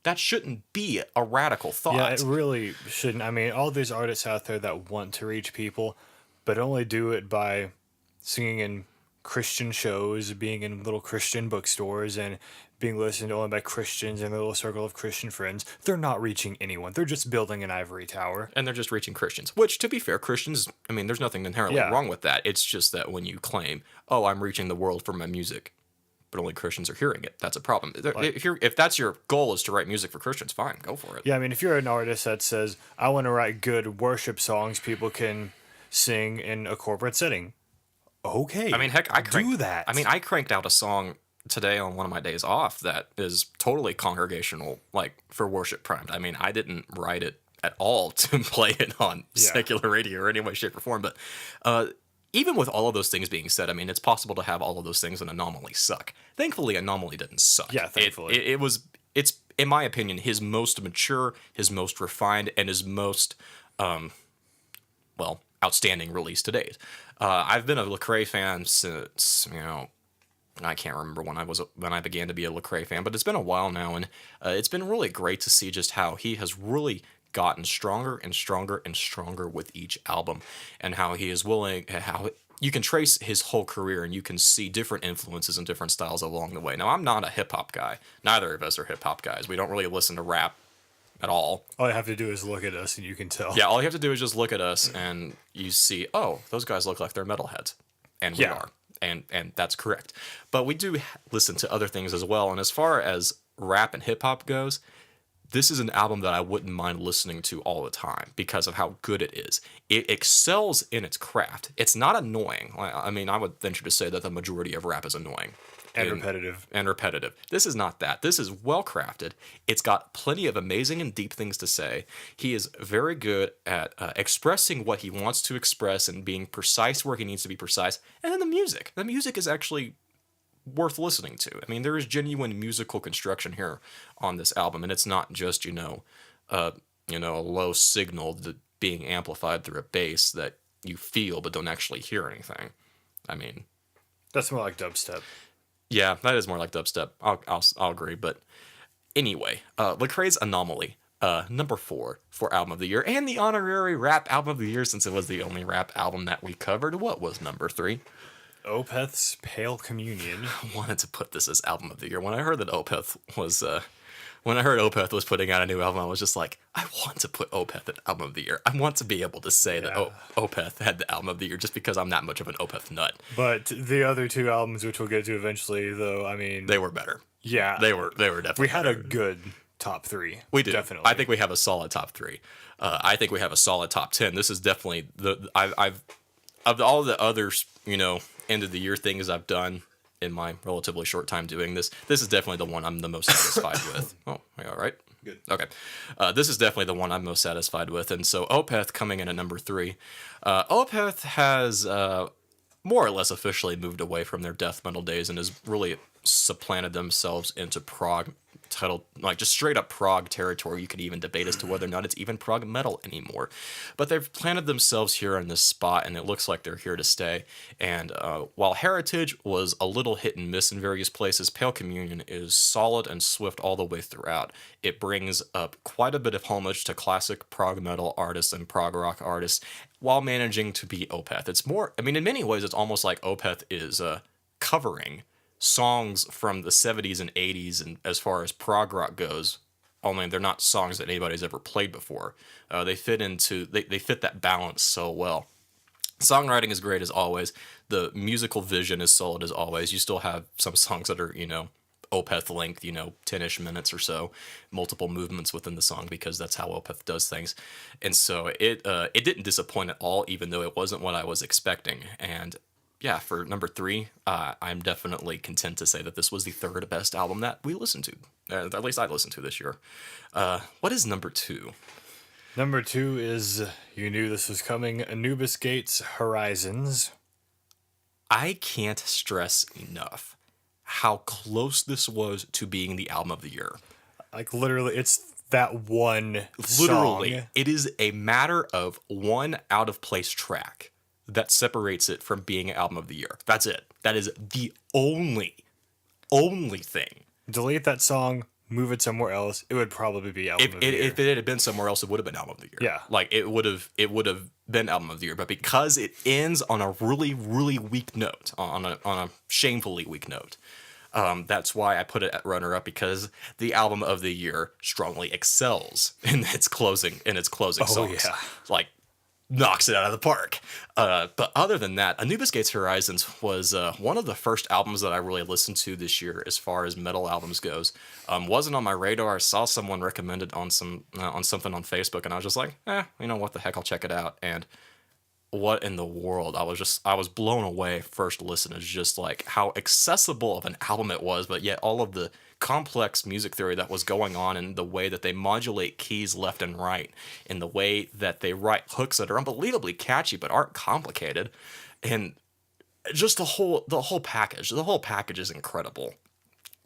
A: That shouldn't be a radical thought.
B: Yeah, it really shouldn't. I mean, all these artists out there that want to reach people, but only do it by singing in Christian shows, being in little Christian bookstores, and being listened to only by Christians and a little circle of Christian friends. They're not reaching anyone. They're just building an ivory tower.
A: And they're just reaching Christians, which, to be fair, Christians, I mean, there's nothing inherently wrong with that. It's just that when you claim, oh, I'm reaching the world for my music, but only Christians are hearing it, that's a problem. If that's your goal, is to write music for Christians, fine, go for it.
B: Yeah, I mean, if you're an artist that says, I want to write good worship songs people can sing in a corporate setting, okay.
A: I mean, heck,
B: do that.
A: I mean, I cranked out a song today on one of my days off that is totally congregational, like for worship primed. I mean, I didn't write it at all to play it on secular radio or any way, shape, or form, but even with all of those things being said, I mean, it's possible to have all of those things and Anomaly suck. Thankfully, Anomaly didn't suck.
B: Yeah, thankfully.
A: It's, in my opinion, his most mature, his most refined, and his most, outstanding release to date. I've been a Lecrae fan since, I can't remember when I began to be a Lecrae fan, but it's been a while now, and it's been really great to see just how he has really gotten stronger and stronger and stronger with each album, and how he is how you can trace his whole career and you can see different influences and different styles along the way. Now, I'm not a hip-hop guy. Neither of us are hip-hop guys. We don't really listen to rap at all.
B: All you have to do is look at us and you can tell.
A: Yeah, all you have to do is just look at us and you see, oh, those guys look like they're metalheads. And we are. And that's correct. But we do listen to other things as well. And as far as rap and hip-hop goes, this is an album that I wouldn't mind listening to all the time because of how good it is. It excels in its craft. It's not annoying. I mean, I would venture to say that the majority of rap is annoying.
B: And repetitive.
A: And repetitive. This is not that. This is well crafted. It's got plenty of amazing and deep things to say. He is very good at expressing what he wants to express and being precise where he needs to be precise. And then the music. The music is actually worth listening to. I mean, there is genuine musical construction here on this album, and it's not just a low signal being amplified through a bass that you feel but don't actually hear anything. I mean,
B: That's more like dubstep.
A: yeah, that is more like dubstep. I'll agree. But anyway, Lecrae's Anomaly, number 4 for album of the year, and the honorary rap album of the year since it was the only rap album that we covered. What was number 3?
B: Opeth's Pale Communion.
A: I wanted to put this as album of the year. When I heard that Opeth was putting out a new album, I was just like, I want to put Opeth at album of the year. I want to be able to say that Opeth had the album of the year just because I'm that much of an Opeth nut.
B: But the other 2 albums, which we'll get to eventually, though, I mean,
A: They were better.
B: yeah,
A: They were definitely.
B: we had
A: better.
B: a good top 3.
A: We do.
B: Definitely.
A: I think we have a solid top 3. I think we have a solid top 10. This is definitely I've of all the others, end of the year things I've done in my relatively short time doing this. This is definitely the one I'm the most satisfied with. Oh, are you all right?
B: Good.
A: Okay. This is definitely the one I'm most satisfied with. And so Opeth coming in at number 3. Opeth has more or less officially moved away from their death metal days and has really supplanted themselves into prog title, like just straight up prog territory. You could even debate as to whether or not it's even prog metal anymore. But they've planted themselves here in this spot, and it looks like they're here to stay. And while Heritage was a little hit and miss in various places, Pale Communion is solid and swift all the way throughout. It brings up quite a bit of homage to classic prog metal artists and prog rock artists while managing to be Opeth. It's more, I mean, in many ways, it's almost like Opeth is covering songs from the 70s and 80s, and as far as prog rock goes, only they're not songs that anybody's ever played before. They fit that balance so well. Songwriting is great as always. The musical vision is solid as always. You still have some songs that are, Opeth length, 10-ish minutes or so, multiple movements within the song because that's how Opeth does things. And so it didn't disappoint at all, even though it wasn't what I was expecting. And yeah, for number 3, I'm definitely content to say that this was the 3rd best album that we listened to. At least I listened to this year. What is number 2?
B: Number 2 is, you knew this was coming, Anubis Gates Horizons.
A: I can't stress enough how close this was to being the album of the year.
B: Like, literally, it's that one
A: Literally,
B: song.
A: it is a matter of one out-of-place track that separates it from being an album of the year. That's it. That is the only thing.
B: Delete that song, move it somewhere else, it would probably be album of the year.
A: If it had been somewhere else, it would have been album of the year.
B: Yeah.
A: Like it would have been album of the year. But because it ends on a really, really weak note, on a shamefully weak note, that's why I put it at runner up, because the album of the year strongly excels in its closing songs.
B: Yeah.
A: Like knocks it out of the park. But other than that, Anubis Gates Horizons was one of the first albums that I really listened to this year as far as metal albums goes. Wasn't on my radar. I saw someone recommend it on something on Facebook, and I was just like, what the heck, I'll check it out. And what in the world? I was blown away first listen. It's just like how accessible of an album it was, but yet all of the complex music theory that was going on, and the way that they modulate keys left and right, and the way that they write hooks that are unbelievably catchy but aren't complicated, and just the whole package. The whole package is incredible,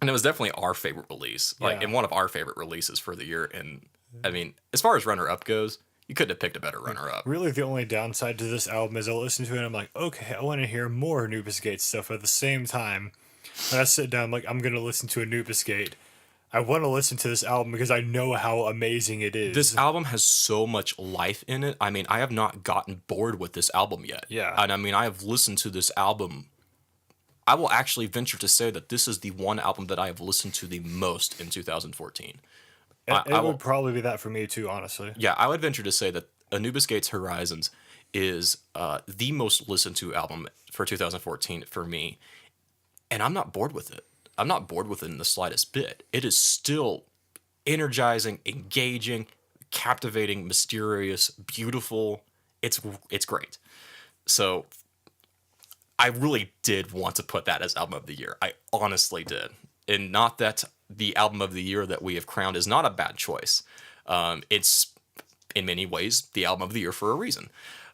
A: and it was definitely our favorite release, and one of our favorite releases for the year. And I mean, as far as runner up goes, you couldn't have picked a better runner up.
B: Really, the only downside to this album is I listen to it and I'm like, okay, I want to hear more Anubis Gate stuff. At the same time, when I sit down, I'm like, I'm going to listen to Anubis Gate. I want to listen to this album because I know how amazing it is.
A: This album has so much life in it. I mean, I have not gotten bored with this album yet.
B: Yeah.
A: And I mean, I have listened to this album. I will actually venture to say that this is the one album that I have listened to the most in 2014.
B: It would probably be that for me too, honestly.
A: Yeah, I would venture to say that Anubis Gates Horizons is the most listened to album for 2014 for me. And I'm not bored with it. I'm not bored with it in the slightest bit. It is still energizing, engaging, captivating, mysterious, beautiful. It's great. So I really did want to put that as album of the year. I honestly did. And not that the album of the year that we have crowned is not a bad choice. It's in many ways the album of the year for a reason.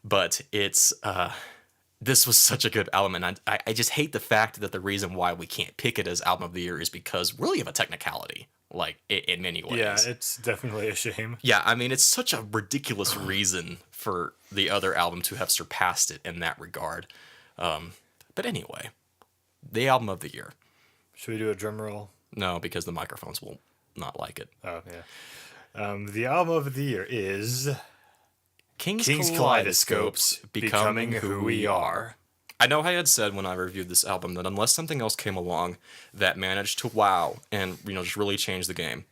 A: But this was such a good album, and I just hate the fact that the reason why we can't pick it as album of the year is because really of a technicality, like in many ways.
B: Yeah, it's definitely a shame.
A: Yeah, I mean, it's such a ridiculous reason for the other album to have surpassed it in that regard. But anyway, the album of the year.
B: Should we do a drum roll?
A: No, because the microphones will not like it.
B: Oh, yeah. The album of the year is
A: King's
B: Kaleidoscopes, Becoming Who We Are.
A: I know I had said when I reviewed this album that unless something else came along that managed to wow and just really change the game,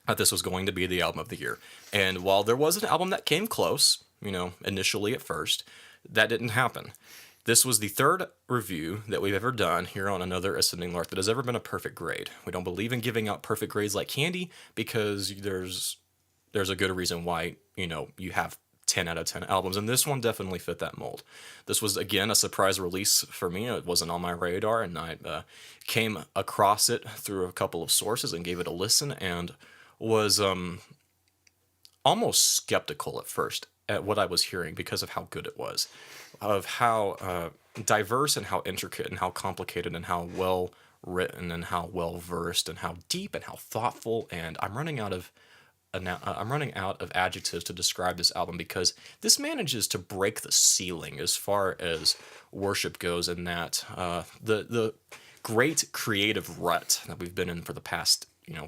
A: that this was going to be the album of the year. And while there was an album that came close, initially at first, that didn't happen. This was the third review that we've ever done here on Another Ascending Lark that has ever been a perfect grade. We don't believe in giving out perfect grades like candy because there's a good reason why, you have 10 out of 10 albums, and this one definitely fit that mold. This was, again, a surprise release for me. It wasn't on my radar, and I came across it through a couple of sources and gave it a listen, and was almost skeptical at first at what I was hearing because of how good it was, of how diverse and how intricate and how complicated and how well written and how well versed and how deep and how thoughtful. And I'm running out of adjectives to describe this album because this manages to break the ceiling as far as worship goes, in that the great creative rut that we've been in for the past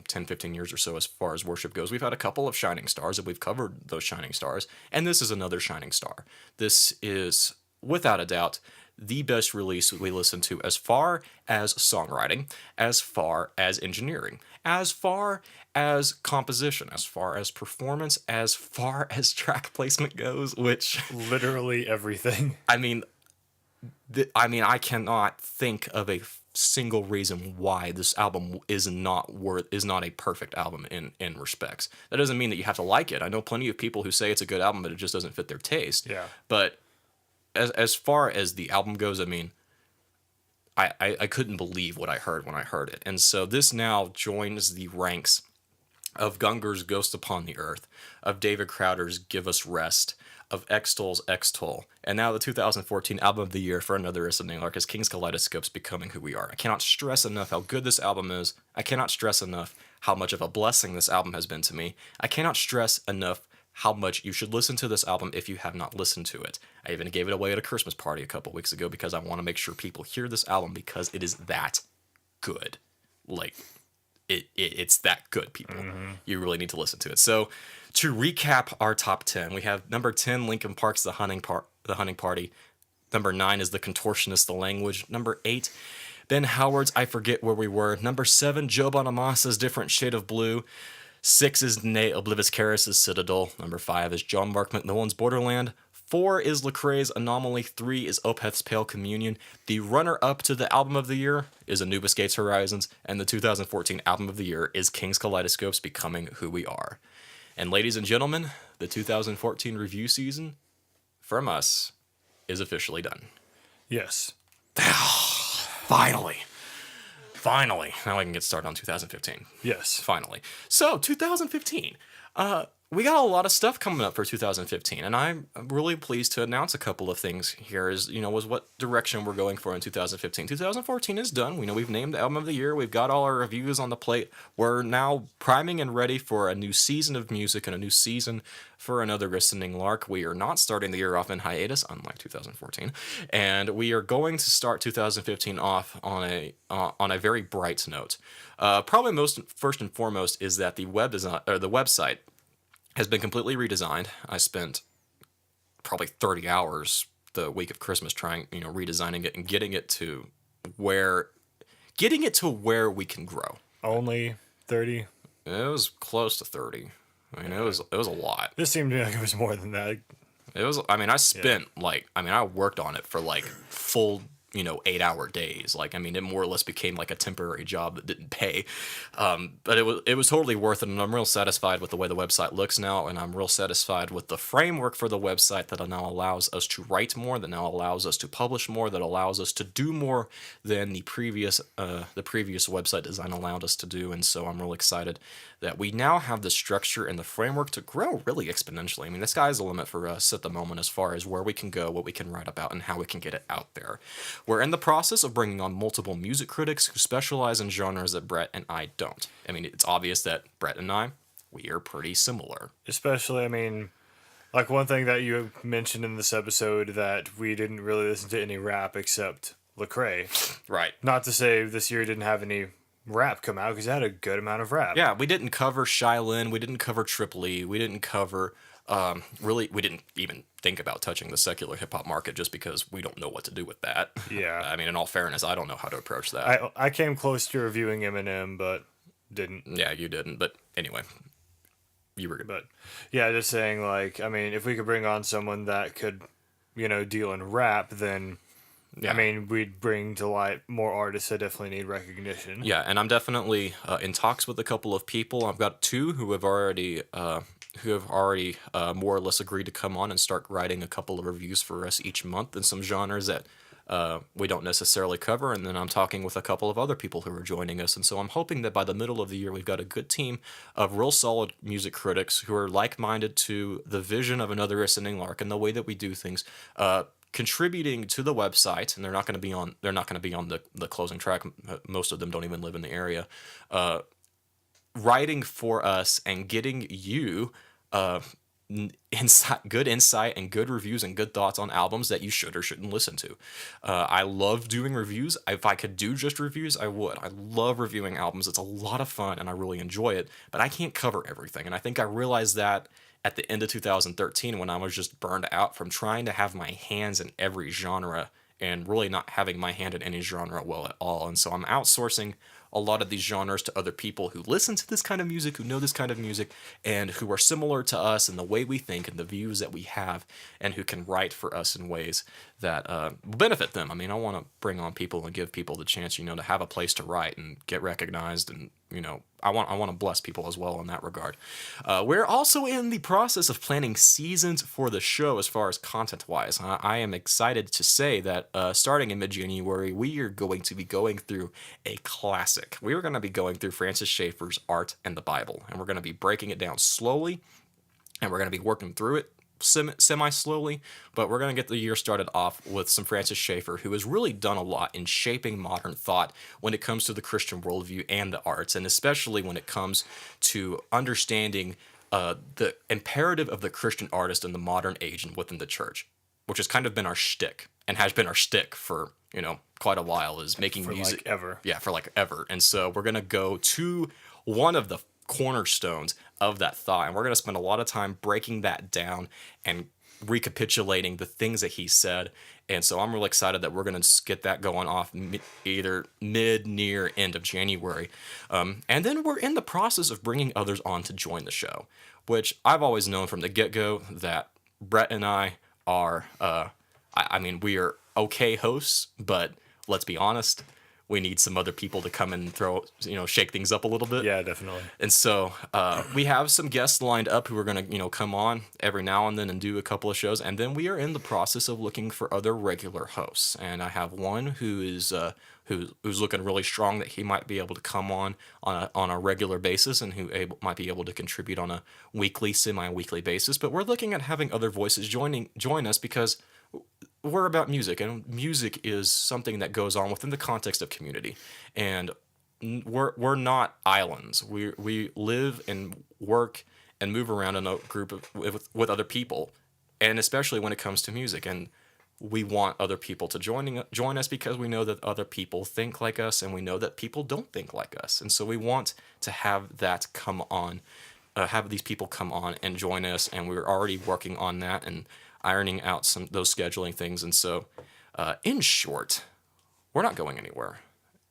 A: 10, 15 years or so as far as worship goes. We've had a couple of shining stars, and we've covered those shining stars, and this is another shining star. This is, without a doubt, the best release we listen to as far as songwriting, as far as engineering, as far as composition, as far as performance, as far as track placement goes, which
B: literally everything.
A: I mean, I cannot think of a single reason why this album is not a perfect album in respects. That doesn't mean that you have to like it. I know plenty of people who say it's a good album, but it just doesn't fit their taste.
B: Yeah.
A: But as far as the album goes, I mean, I couldn't believe what I heard when I heard it. And so this now joins the ranks of Gunger's Ghost Upon the Earth, of David Crowder's Give Us Rest, of X-Toll's X-Toll, and now the 2014 album of the year for Another Ascending Lark is King's Kaleidoscopes, Becoming Who We Are. I cannot stress enough how good this album is. I cannot stress enough how much of a blessing this album has been to me. I cannot stress enough how much you should listen to this album if you have not listened to it. I even gave it away at a Christmas party a couple weeks ago because I want to make sure people hear this album because it is that good. Like, it's that good, people. Mm-hmm. You really need to listen to it. So, to recap our top 10, we have number 10, Linkin Park's The Hunting Party. Number 9 is The Contortionist, The Language. Number 8, Ben Howard's I Forget Where We Were. Number 7, Joe Bonamassa's Different Shade of Blue. 6 is Nate Oblivious Karras' Citadel. Number 5 is John Mark McMillan's Borderland. 4 is Lecrae's Anomaly. 3 is Opeth's Pale Communion. The runner-up to the album of the year is Anubis Gates Horizons. And the 2014 album of the year is King's Kaleidoscopes, Becoming Who We Are. And ladies and gentlemen, the 2014 review season from us is officially done.
B: Yes.
A: Finally. Now I can get started on 2015.
B: Yes.
A: Finally. So, 2015. We got a lot of stuff coming up for 2015, and I'm really pleased to announce a couple of things here as, was what direction we're going for in 2015. 2014 is done. We know we've named the album of the year. We've got all our reviews on the plate. We're now priming and ready for a new season of music and a new season for Another Ascending Lark. We are not starting the year off in hiatus, unlike 2014, and we are going to start 2015 off on a very bright note. Probably first and foremost is that the website has been completely redesigned. I spent probably 30 hours the week of Christmas trying, redesigning it and getting it to where we can grow.
B: Only 30?
A: It was close to 30. I mean, it was a lot.
B: This seemed like it was more than that.
A: It was, I mean, I spent I worked on it for full, 8-hour days. Like, I mean, it more or less became like a temporary job that didn't pay. But it was totally worth it, and I'm real satisfied with the way the website looks now, and I'm real satisfied with the framework for the website that now allows us to write more, that now allows us to publish more, that allows us to do more than the previous website design allowed us to do. And so I'm real excited that we now have the structure and the framework to grow really exponentially. I mean, the sky's the limit for us at the moment as far as where we can go, what we can write about, and how we can get it out there. We're in the process of bringing on multiple music critics who specialize in genres that Brett and I don't. I mean, it's obvious that Brett and I, we are pretty similar.
B: Especially, I mean, like one thing that you mentioned in this episode that we didn't really listen to any rap except Lecrae.
A: Right.
B: Not to say this year didn't have any rap come out, because it had a good amount of rap.
A: Yeah, we didn't cover Shylin, we didn't cover Triple E, we didn't cover really, we didn't even think about touching the secular hip hop market just because we don't know what to do with that.
B: Yeah.
A: I mean, in all fairness, I don't know how to approach that.
B: I came close to reviewing Eminem, but didn't.
A: Yeah, you didn't. But anyway, you were good.
B: But yeah, just saying, like, I mean, if we could bring on someone that could, deal in rap, then
A: Yeah.
B: I mean, we'd bring to light more artists that definitely need recognition.
A: Yeah, and I'm definitely in talks with a couple of people. I've got two who have already more or less agreed to come on and start writing a couple of reviews for us each month in some genres that we don't necessarily cover. And then I'm talking with a couple of other people who are joining us. And so I'm hoping that by the middle of the year, we've got a good team of real solid music critics who are like-minded to the vision of Another Ascending Lark and the way that we do things. Contributing to the website, and they're not going to be on the closing track. Most of them don't even live in the area. Writing for us and getting you good insight and good reviews and good thoughts on albums that you should or shouldn't listen to. I love doing reviews. If I could do just reviews, I would. I love reviewing albums. It's a lot of fun and I really enjoy it, but I can't cover everything. And I think I realized that at the end of 2013 when I was just burned out from trying to have my hands in every genre and really not having my hand in any genre well at all. And so I'm outsourcing a lot of these genres to other people who listen to this kind of music, who know this kind of music, and who are similar to us in the way we think and the views that we have, and who can write for us in ways that will benefit them. I mean, I want to bring on people and give people the chance, to have a place to write and get recognized, and I want to bless people as well in that regard. We're also in the process of planning seasons for the show as far as content-wise. I am excited to say that starting in mid-January, we are going to be going through a classic. We are going to be going through Francis Schaeffer's Art and the Bible, and we're going to be breaking it down slowly, and we're going to be working through it semi-slowly, but we're going to get the year started off with some Francis Schaeffer, who has really done a lot in shaping modern thought when it comes to the Christian worldview and the arts, and especially when it comes to understanding the imperative of the Christian artist in the modern age and within the church, which has kind of been our shtick, and has been our shtick for, quite a while, is making
B: For
A: music.
B: like ever.
A: Yeah, for like ever. And so we're going to go to one of the cornerstones of that thought, and we're going to spend a lot of time breaking that down and recapitulating the things that he said. And so I'm really excited that we're going to get that going off either near, end of January. And then we're in the process of bringing others on to join the show, which I've always known from the get-go that Brett and I are, I mean, we are okay hosts, but let's be honest, we need some other people to come and shake things up a little bit.
B: Yeah, definitely.
A: And so we have some guests lined up who are going to, come on every now and then and do a couple of shows. And then we are in the process of looking for other regular hosts. And I have one who is who's looking really strong that he might be able to come on a regular basis, and who might be able to contribute on a weekly, semi-weekly basis. But we're looking at having other voices join us, because we're about music, and music is something that goes on within the context of community, and we're not islands. We live and work and move around in a group with other people, and especially when it comes to music. And we want other people to join us, because we know that other people think like us, and we know that people don't think like us, and so we want to have that come on, have these people come on and join us, and we're already working on that and ironing out those scheduling things. And so, in short, we're not going anywhere.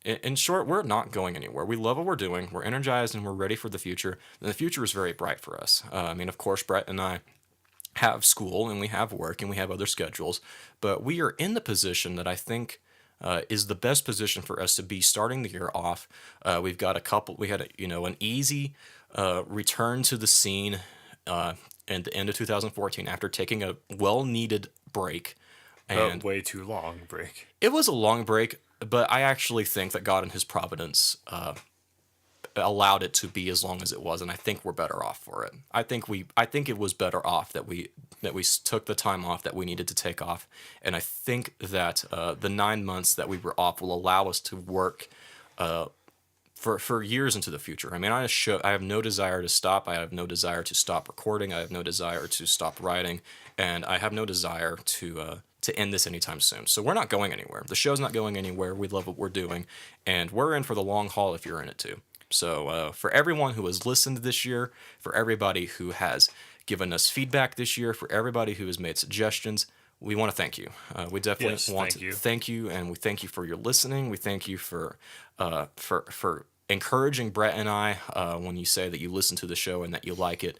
A: In short, we're not going anywhere. We love what we're doing. We're energized and we're ready for the future. And the future is very bright for us. I mean, of course, Brett and I have school and we have work and we have other schedules, but we are in the position that I think is the best position for us to be starting the year off. We've got a couple. We had an easy return to the scene at the end of 2014 after taking a well-needed break,
B: But
A: and
B: way too long break.
A: it was a long break. But I actually think that God in His providence allowed it to be as long as it was, and I think we're better off for it. I think it was better off that we took the time off that we needed to take off, and I think that the 9 months that we were off will allow us to work for years into the future. I mean, I have no desire to stop. I have no desire to stop recording. I have no desire to stop writing, and I have no desire to end this anytime soon. So we're not going anywhere. The show's not going anywhere. We love what we're doing, and we're in for the long haul if you're in it too. So for everyone who has listened this year, for everybody who has given us feedback this year, for everybody who has made suggestions, we want to thank you. We definitely
B: Yes,
A: want
B: thank
A: to
B: you.
A: thank you, and we thank you for your listening. We thank you for encouraging Brett and I when you say that you listen to the show and that you like it.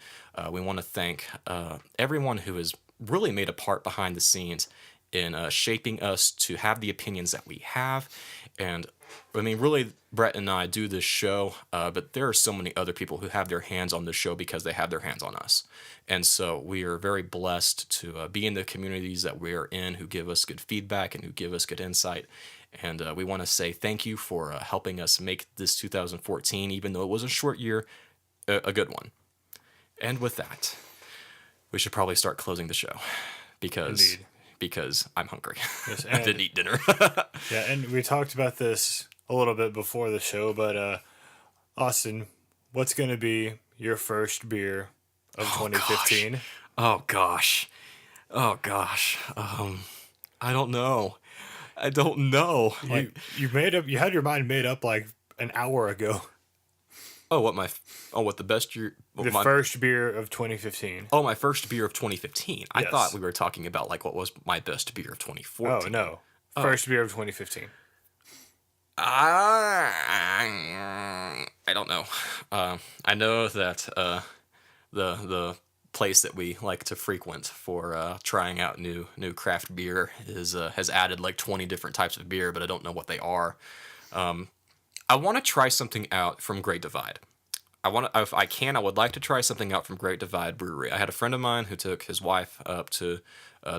A: We want to thank everyone who has really made a part behind the scenes in shaping us to have the opinions that we have. And I mean, really, Brett and I do this show, but there are so many other people who have their hands on the show because they have their hands on us. And so we are very blessed to be in the communities that we are in, who give us good feedback and who give us good insight. And we want to say thank you for helping us make this 2014, even though it was a short year, a good one. And with that, we should probably start closing the show because
B: Indeed.
A: because I'm hungry.
B: Yes,
A: I didn't eat dinner.
B: Yeah, and we talked about this a little bit before the show, but Austin, what's going to be your first beer of 2015?
A: Oh gosh. Oh gosh. I don't know. I don't know.
B: You had your mind made up like an hour ago.
A: What the best year?
B: The first beer of 2015.
A: Oh, my first beer of 2015. I
B: Yes.
A: thought we were talking about like what was my best beer of 2014.
B: Oh no, first beer of 2015.
A: I don't know. I know that the place that we like to frequent for trying out new craft beer has added like 20 different types of beer, but I don't know what they are. I want to try something out from Great Divide. If I can, I would like to try something out from Great Divide Brewery. I had a friend of mine who took his wife up to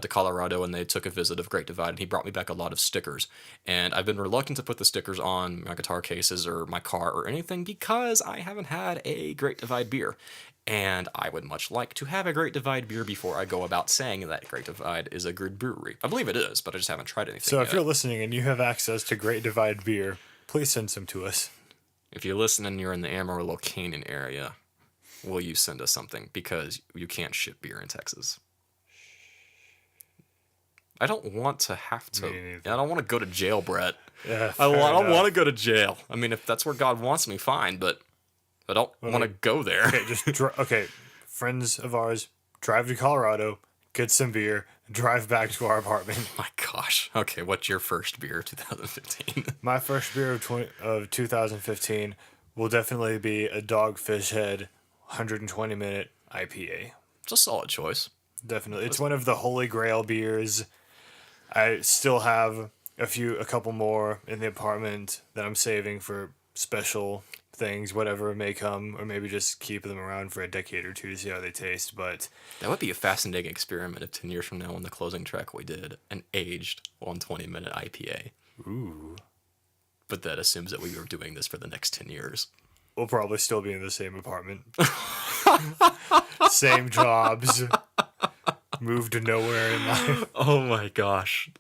A: Colorado, and they took a visit of Great Divide, and he brought me back a lot of stickers. And I've been reluctant to put the stickers on my guitar cases or my car or anything because I haven't had a Great Divide beer. And I would much like to have a Great Divide beer before I go about saying that Great Divide is a good brewery. I believe it is, but I just haven't tried anything
B: So
A: yet.
B: if you're listening and you have access to Great Divide beer, please send some to us.
A: If you're listening and you're in the Amarillo, Canyon area, will you send us something? Because you can't ship beer in Texas. I don't want to have to.
B: Me neither.
A: I don't want to go to jail, Brett.
B: Yeah,
A: I don't
B: enough.
A: want to go to jail. I mean, if that's where God wants me, fine, but I don't want to go there.
B: Okay, friends of ours drive to Colorado, get some beer, drive back to our apartment.
A: My gosh. Okay, what's your first beer, 2015?
B: My first beer of 2015 will definitely be a Dogfish Head 120-minute IPA.
A: It's a solid choice.
B: Definitely. It's one of the holy grail beers. I still have a couple more in the apartment that I'm saving for special things, whatever may come, or maybe just keep them around for a decade or two to see how they taste. But
A: That would be a fascinating experiment if 10 years from now on the closing track we did an aged 120-minute IPA.
B: ooh,
A: But that assumes that we were doing this for the next 10 years.
B: we'll probably still be in the same apartment. Same jobs. Moved to nowhere in life.
A: Oh my gosh.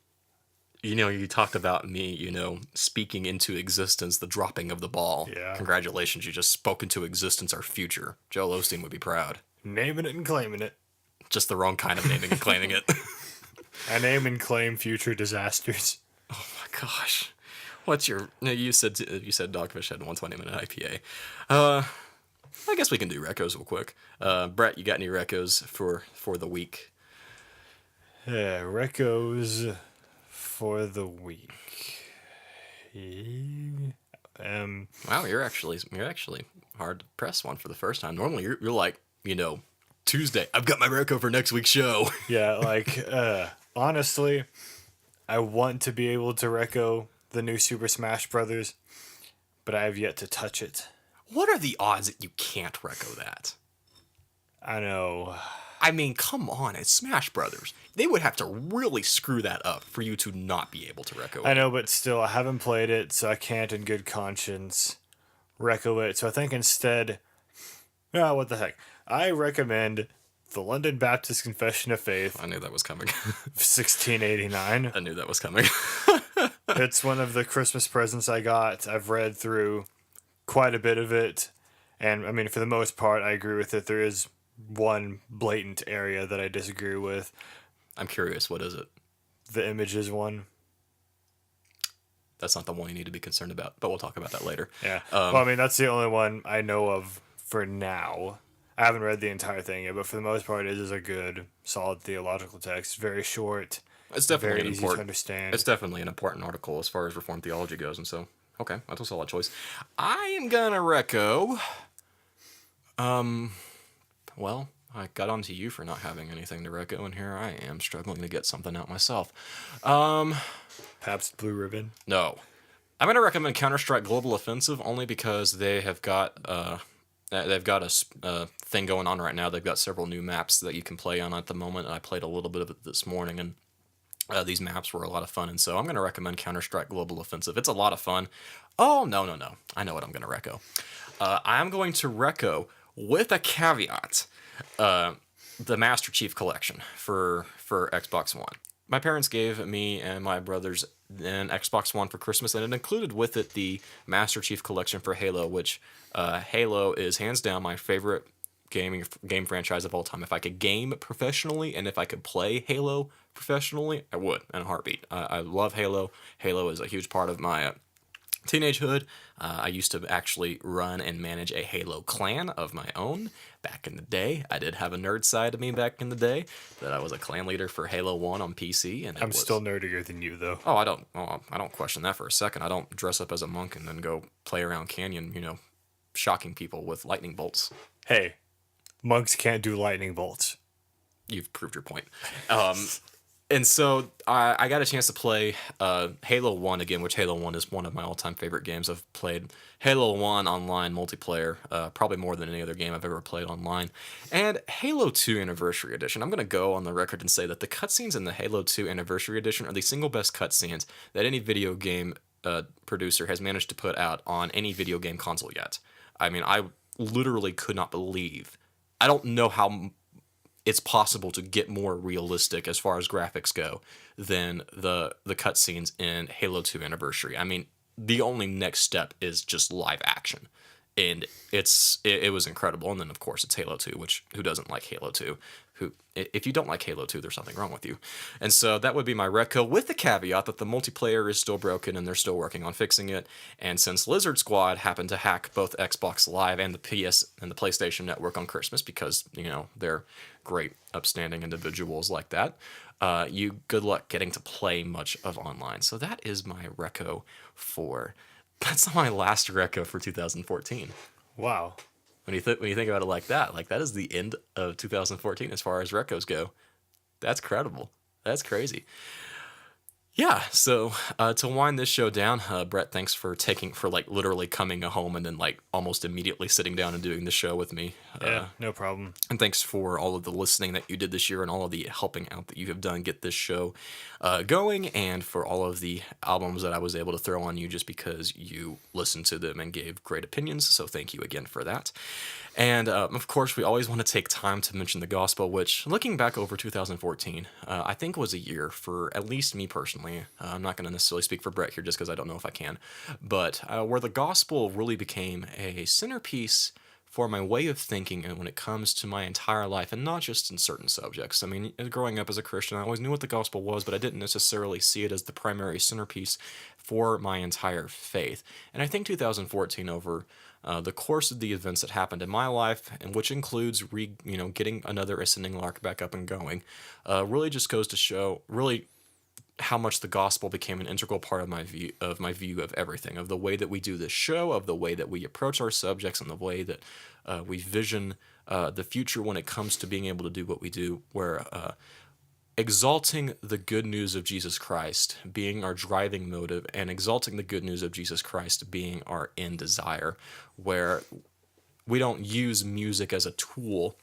A: You talked about me, speaking into existence, the dropping of the ball.
B: Yeah.
A: Congratulations, you just spoke into existence our future. Joel Osteen would be proud.
B: Naming it and claiming it.
A: Just the wrong kind of naming and claiming it.
B: I name and claim future disasters.
A: Oh my gosh. What's your... No, you said Dogfish had 120-minute IPA. I guess we can do recos real quick. Brett, you got any recos for the week?
B: Yeah, recos for the week.
A: Wow, you're actually hard to press one for the first time. Normally you're like, Tuesday, I've got my reco for next week's show.
B: Yeah, like honestly, I want to be able to reco the new Super Smash Brothers, but I have yet to touch it.
A: What are the odds that you can't reco that?
B: I know.
A: I mean, come on, it's Smash Brothers. They would have to really screw that up for you to not be able to reco
B: I
A: it.
B: know, but still, I haven't played it, so I can't in good conscience reco it. So I think instead, what the heck? I recommend the London Baptist Confession of Faith,
A: I knew that was coming.
B: 1689.
A: I knew that was coming.
B: It's one of the Christmas presents I got. I've read through quite a bit of it, and I mean, for the most part, I agree with it. There is one blatant area that I disagree with.
A: I'm curious, what is it?
B: The images one.
A: That's not the one you need to be concerned about, but we'll talk about that later.
B: Yeah. Well, I mean, that's the only one I know of for now. I haven't read the entire thing yet, but for the most part, it is a good, solid theological text. Very short,
A: It's definitely
B: very
A: an
B: easy to
A: important.
B: understand.
A: It's definitely an important article as far as Reformed theology goes, and so okay, that's a solid choice. I am gonna reco. Well, I got onto you for not having anything to reco, and here I am struggling to get something out myself.
B: Pabst Blue Ribbon.
A: No, I'm gonna recommend Counter-Strike Global Offensive only because they've got a thing going on right now. They've got several new maps that you can play on at the moment. And I played a little bit of it this morning, and these maps were a lot of fun. And so I'm gonna recommend Counter-Strike Global Offensive. It's a lot of fun. Oh no, I know what I'm gonna reco. I'm going to reco with a caveat. The Master Chief Collection for Xbox One. My parents gave me and my brothers an Xbox One for Christmas, and it included with it the Master Chief Collection for Halo, which Halo is hands down my favorite game franchise of all time. If I could game professionally and if I could play Halo professionally, I would in a heartbeat. I love Halo. Halo is a huge part of my teenagehood. I used to actually run and manage a Halo clan of my own back in the day. I did have a nerd side to me back in the day that I was a clan leader for Halo 1 on PC, and
B: I'm still nerdier than you, though.
A: Oh, I don't question that for a second. I don't dress up as a monk and then go play around canyon, shocking people with lightning bolts.
B: Hey, monks can't do lightning bolts.
A: You've proved your point. And so I got a chance to play Halo 1 again, which Halo 1 is one of my all-time favorite games. I've played Halo 1 online multiplayer, probably more than any other game I've ever played online. And Halo 2 Anniversary Edition, I'm going to go on the record and say that the cutscenes in the Halo 2 Anniversary Edition are the single best cutscenes that any video game producer has managed to put out on any video game console yet. I mean, I literally could not believe. I don't know how it's possible to get more realistic as far as graphics go than the cutscenes in Halo 2 Anniversary. I mean, the only next step is just live action, and it was incredible. And then of course it's Halo 2, which who doesn't like Halo 2? If you don't like Halo 2, there's something wrong with you. And so that would be my reco, with the caveat that the multiplayer is still broken and they're still working on fixing it. And since Lizard Squad happened to hack both Xbox Live and the PS and the PlayStation Network on Christmas because, they're great, upstanding individuals like that, you good luck getting to play much of online. So that is my reco that's my last reco for 2014.
B: Wow.
A: When you think about it like that is the end of 2014 as far as recos go. That's credible. That's crazy. Yeah, so to wind this show down, Brett, thanks for literally coming home and then almost immediately sitting down and doing the show with me.
B: Yeah, no problem.
A: And thanks for all of the listening that you did this year and all of the helping out that you have done get this show going, and for all of the albums that I was able to throw on you just because you listened to them and gave great opinions. So thank you again for that. And of course, we always want to take time to mention the gospel, which, looking back over 2014, I think was a year for at least me personally. I'm not going to necessarily speak for Brett here just because I don't know if I can, but where the gospel really became a centerpiece for my way of thinking and when it comes to my entire life, and not just in certain subjects. I mean, growing up as a Christian, I always knew what the gospel was, but I didn't necessarily see it as the primary centerpiece for my entire faith. And I think 2014, over the course of the events that happened in my life, and which includes getting Another Ascending Lark back up and going, really just goes to show really how much the gospel became an integral part of my view of everything, of the way that we do this show, of the way that we approach our subjects, and the way that we vision the future when it comes to being able to do what we do, where exalting the good news of Jesus Christ being our driving motive, and exalting the good news of Jesus Christ being our end desire, where we don't use music as a tool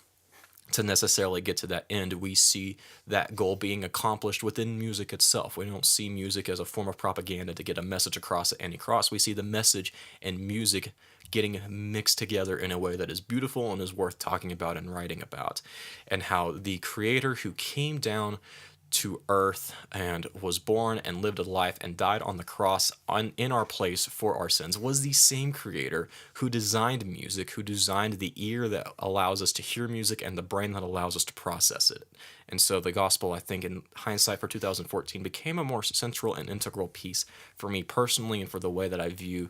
A: to necessarily get to that end. We see that goal being accomplished within music itself. We don't see music as a form of propaganda to get a message across at any cost. We see the message and music getting mixed together in a way that is beautiful and is worth talking about and writing about. And how the creator who came down to earth and was born and lived a life and died on the cross in our place for our sins was the same creator who designed music, who designed the ear that allows us to hear music and the brain that allows us to process it. And so the gospel, I think, in hindsight for 2014, became a more central and integral piece for me personally, and for the way that I view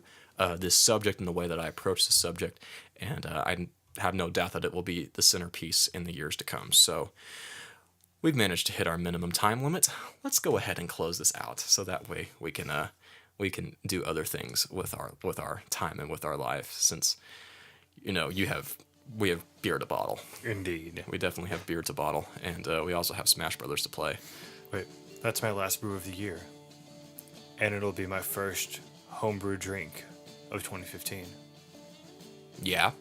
A: this subject and the way that I approach the subject. And I have no doubt that it will be the centerpiece in the years to come. So we've managed to hit our minimum time limit. Let's go ahead and close this out, so that way we can do other things with our time and with our life. Since we have beer to bottle.
B: Indeed.
A: We definitely have beer to bottle, and we also have Smash Brothers to play.
B: Wait, that's my last brew of the year, and it'll be my first homebrew drink of 2015.
A: Yeah.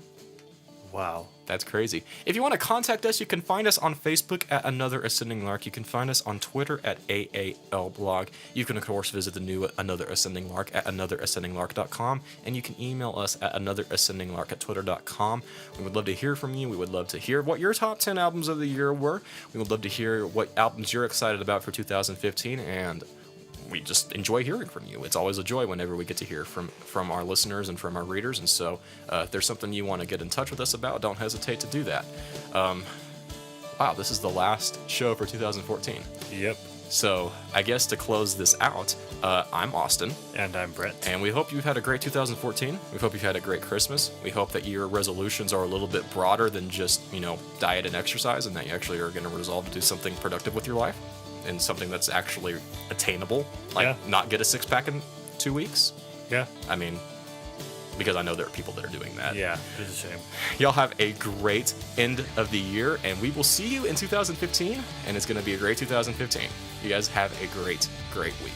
B: Wow.
A: That's crazy. If you want to contact us, you can find us on Facebook at Another Ascending Lark. You can find us on Twitter at AALblog. You can, of course, visit the new Another Ascending Lark at anotherscendinglark.com. And you can email us at anotherscendinglark@twitter.com. We would love to hear from you. We would love to hear what your top 10 albums of the year were. We would love to hear what albums you're excited about for 2015. And we just enjoy hearing from you. It's always a joy whenever we get to hear from our listeners and from our readers. And so if there's something you want to get in touch with us about, don't hesitate to do that. Wow, this is the last show for 2014.
B: Yep.
A: So I guess to close this out, I'm Austin.
B: And I'm Brett.
A: And we hope you've had a great 2014. We hope you've had a great Christmas. We hope that your resolutions are a little bit broader than just, diet and exercise, and that you actually are going to resolve to do something productive with your life. And something that's actually attainable, like not get a six-pack in 2 weeks.
B: Yeah.
A: I mean, because I know there are people that are doing that.
B: Yeah, it's a shame.
A: Y'all have a great end of the year, and we will see you in 2015, and it's going to be a great 2015. You guys have a great, great week.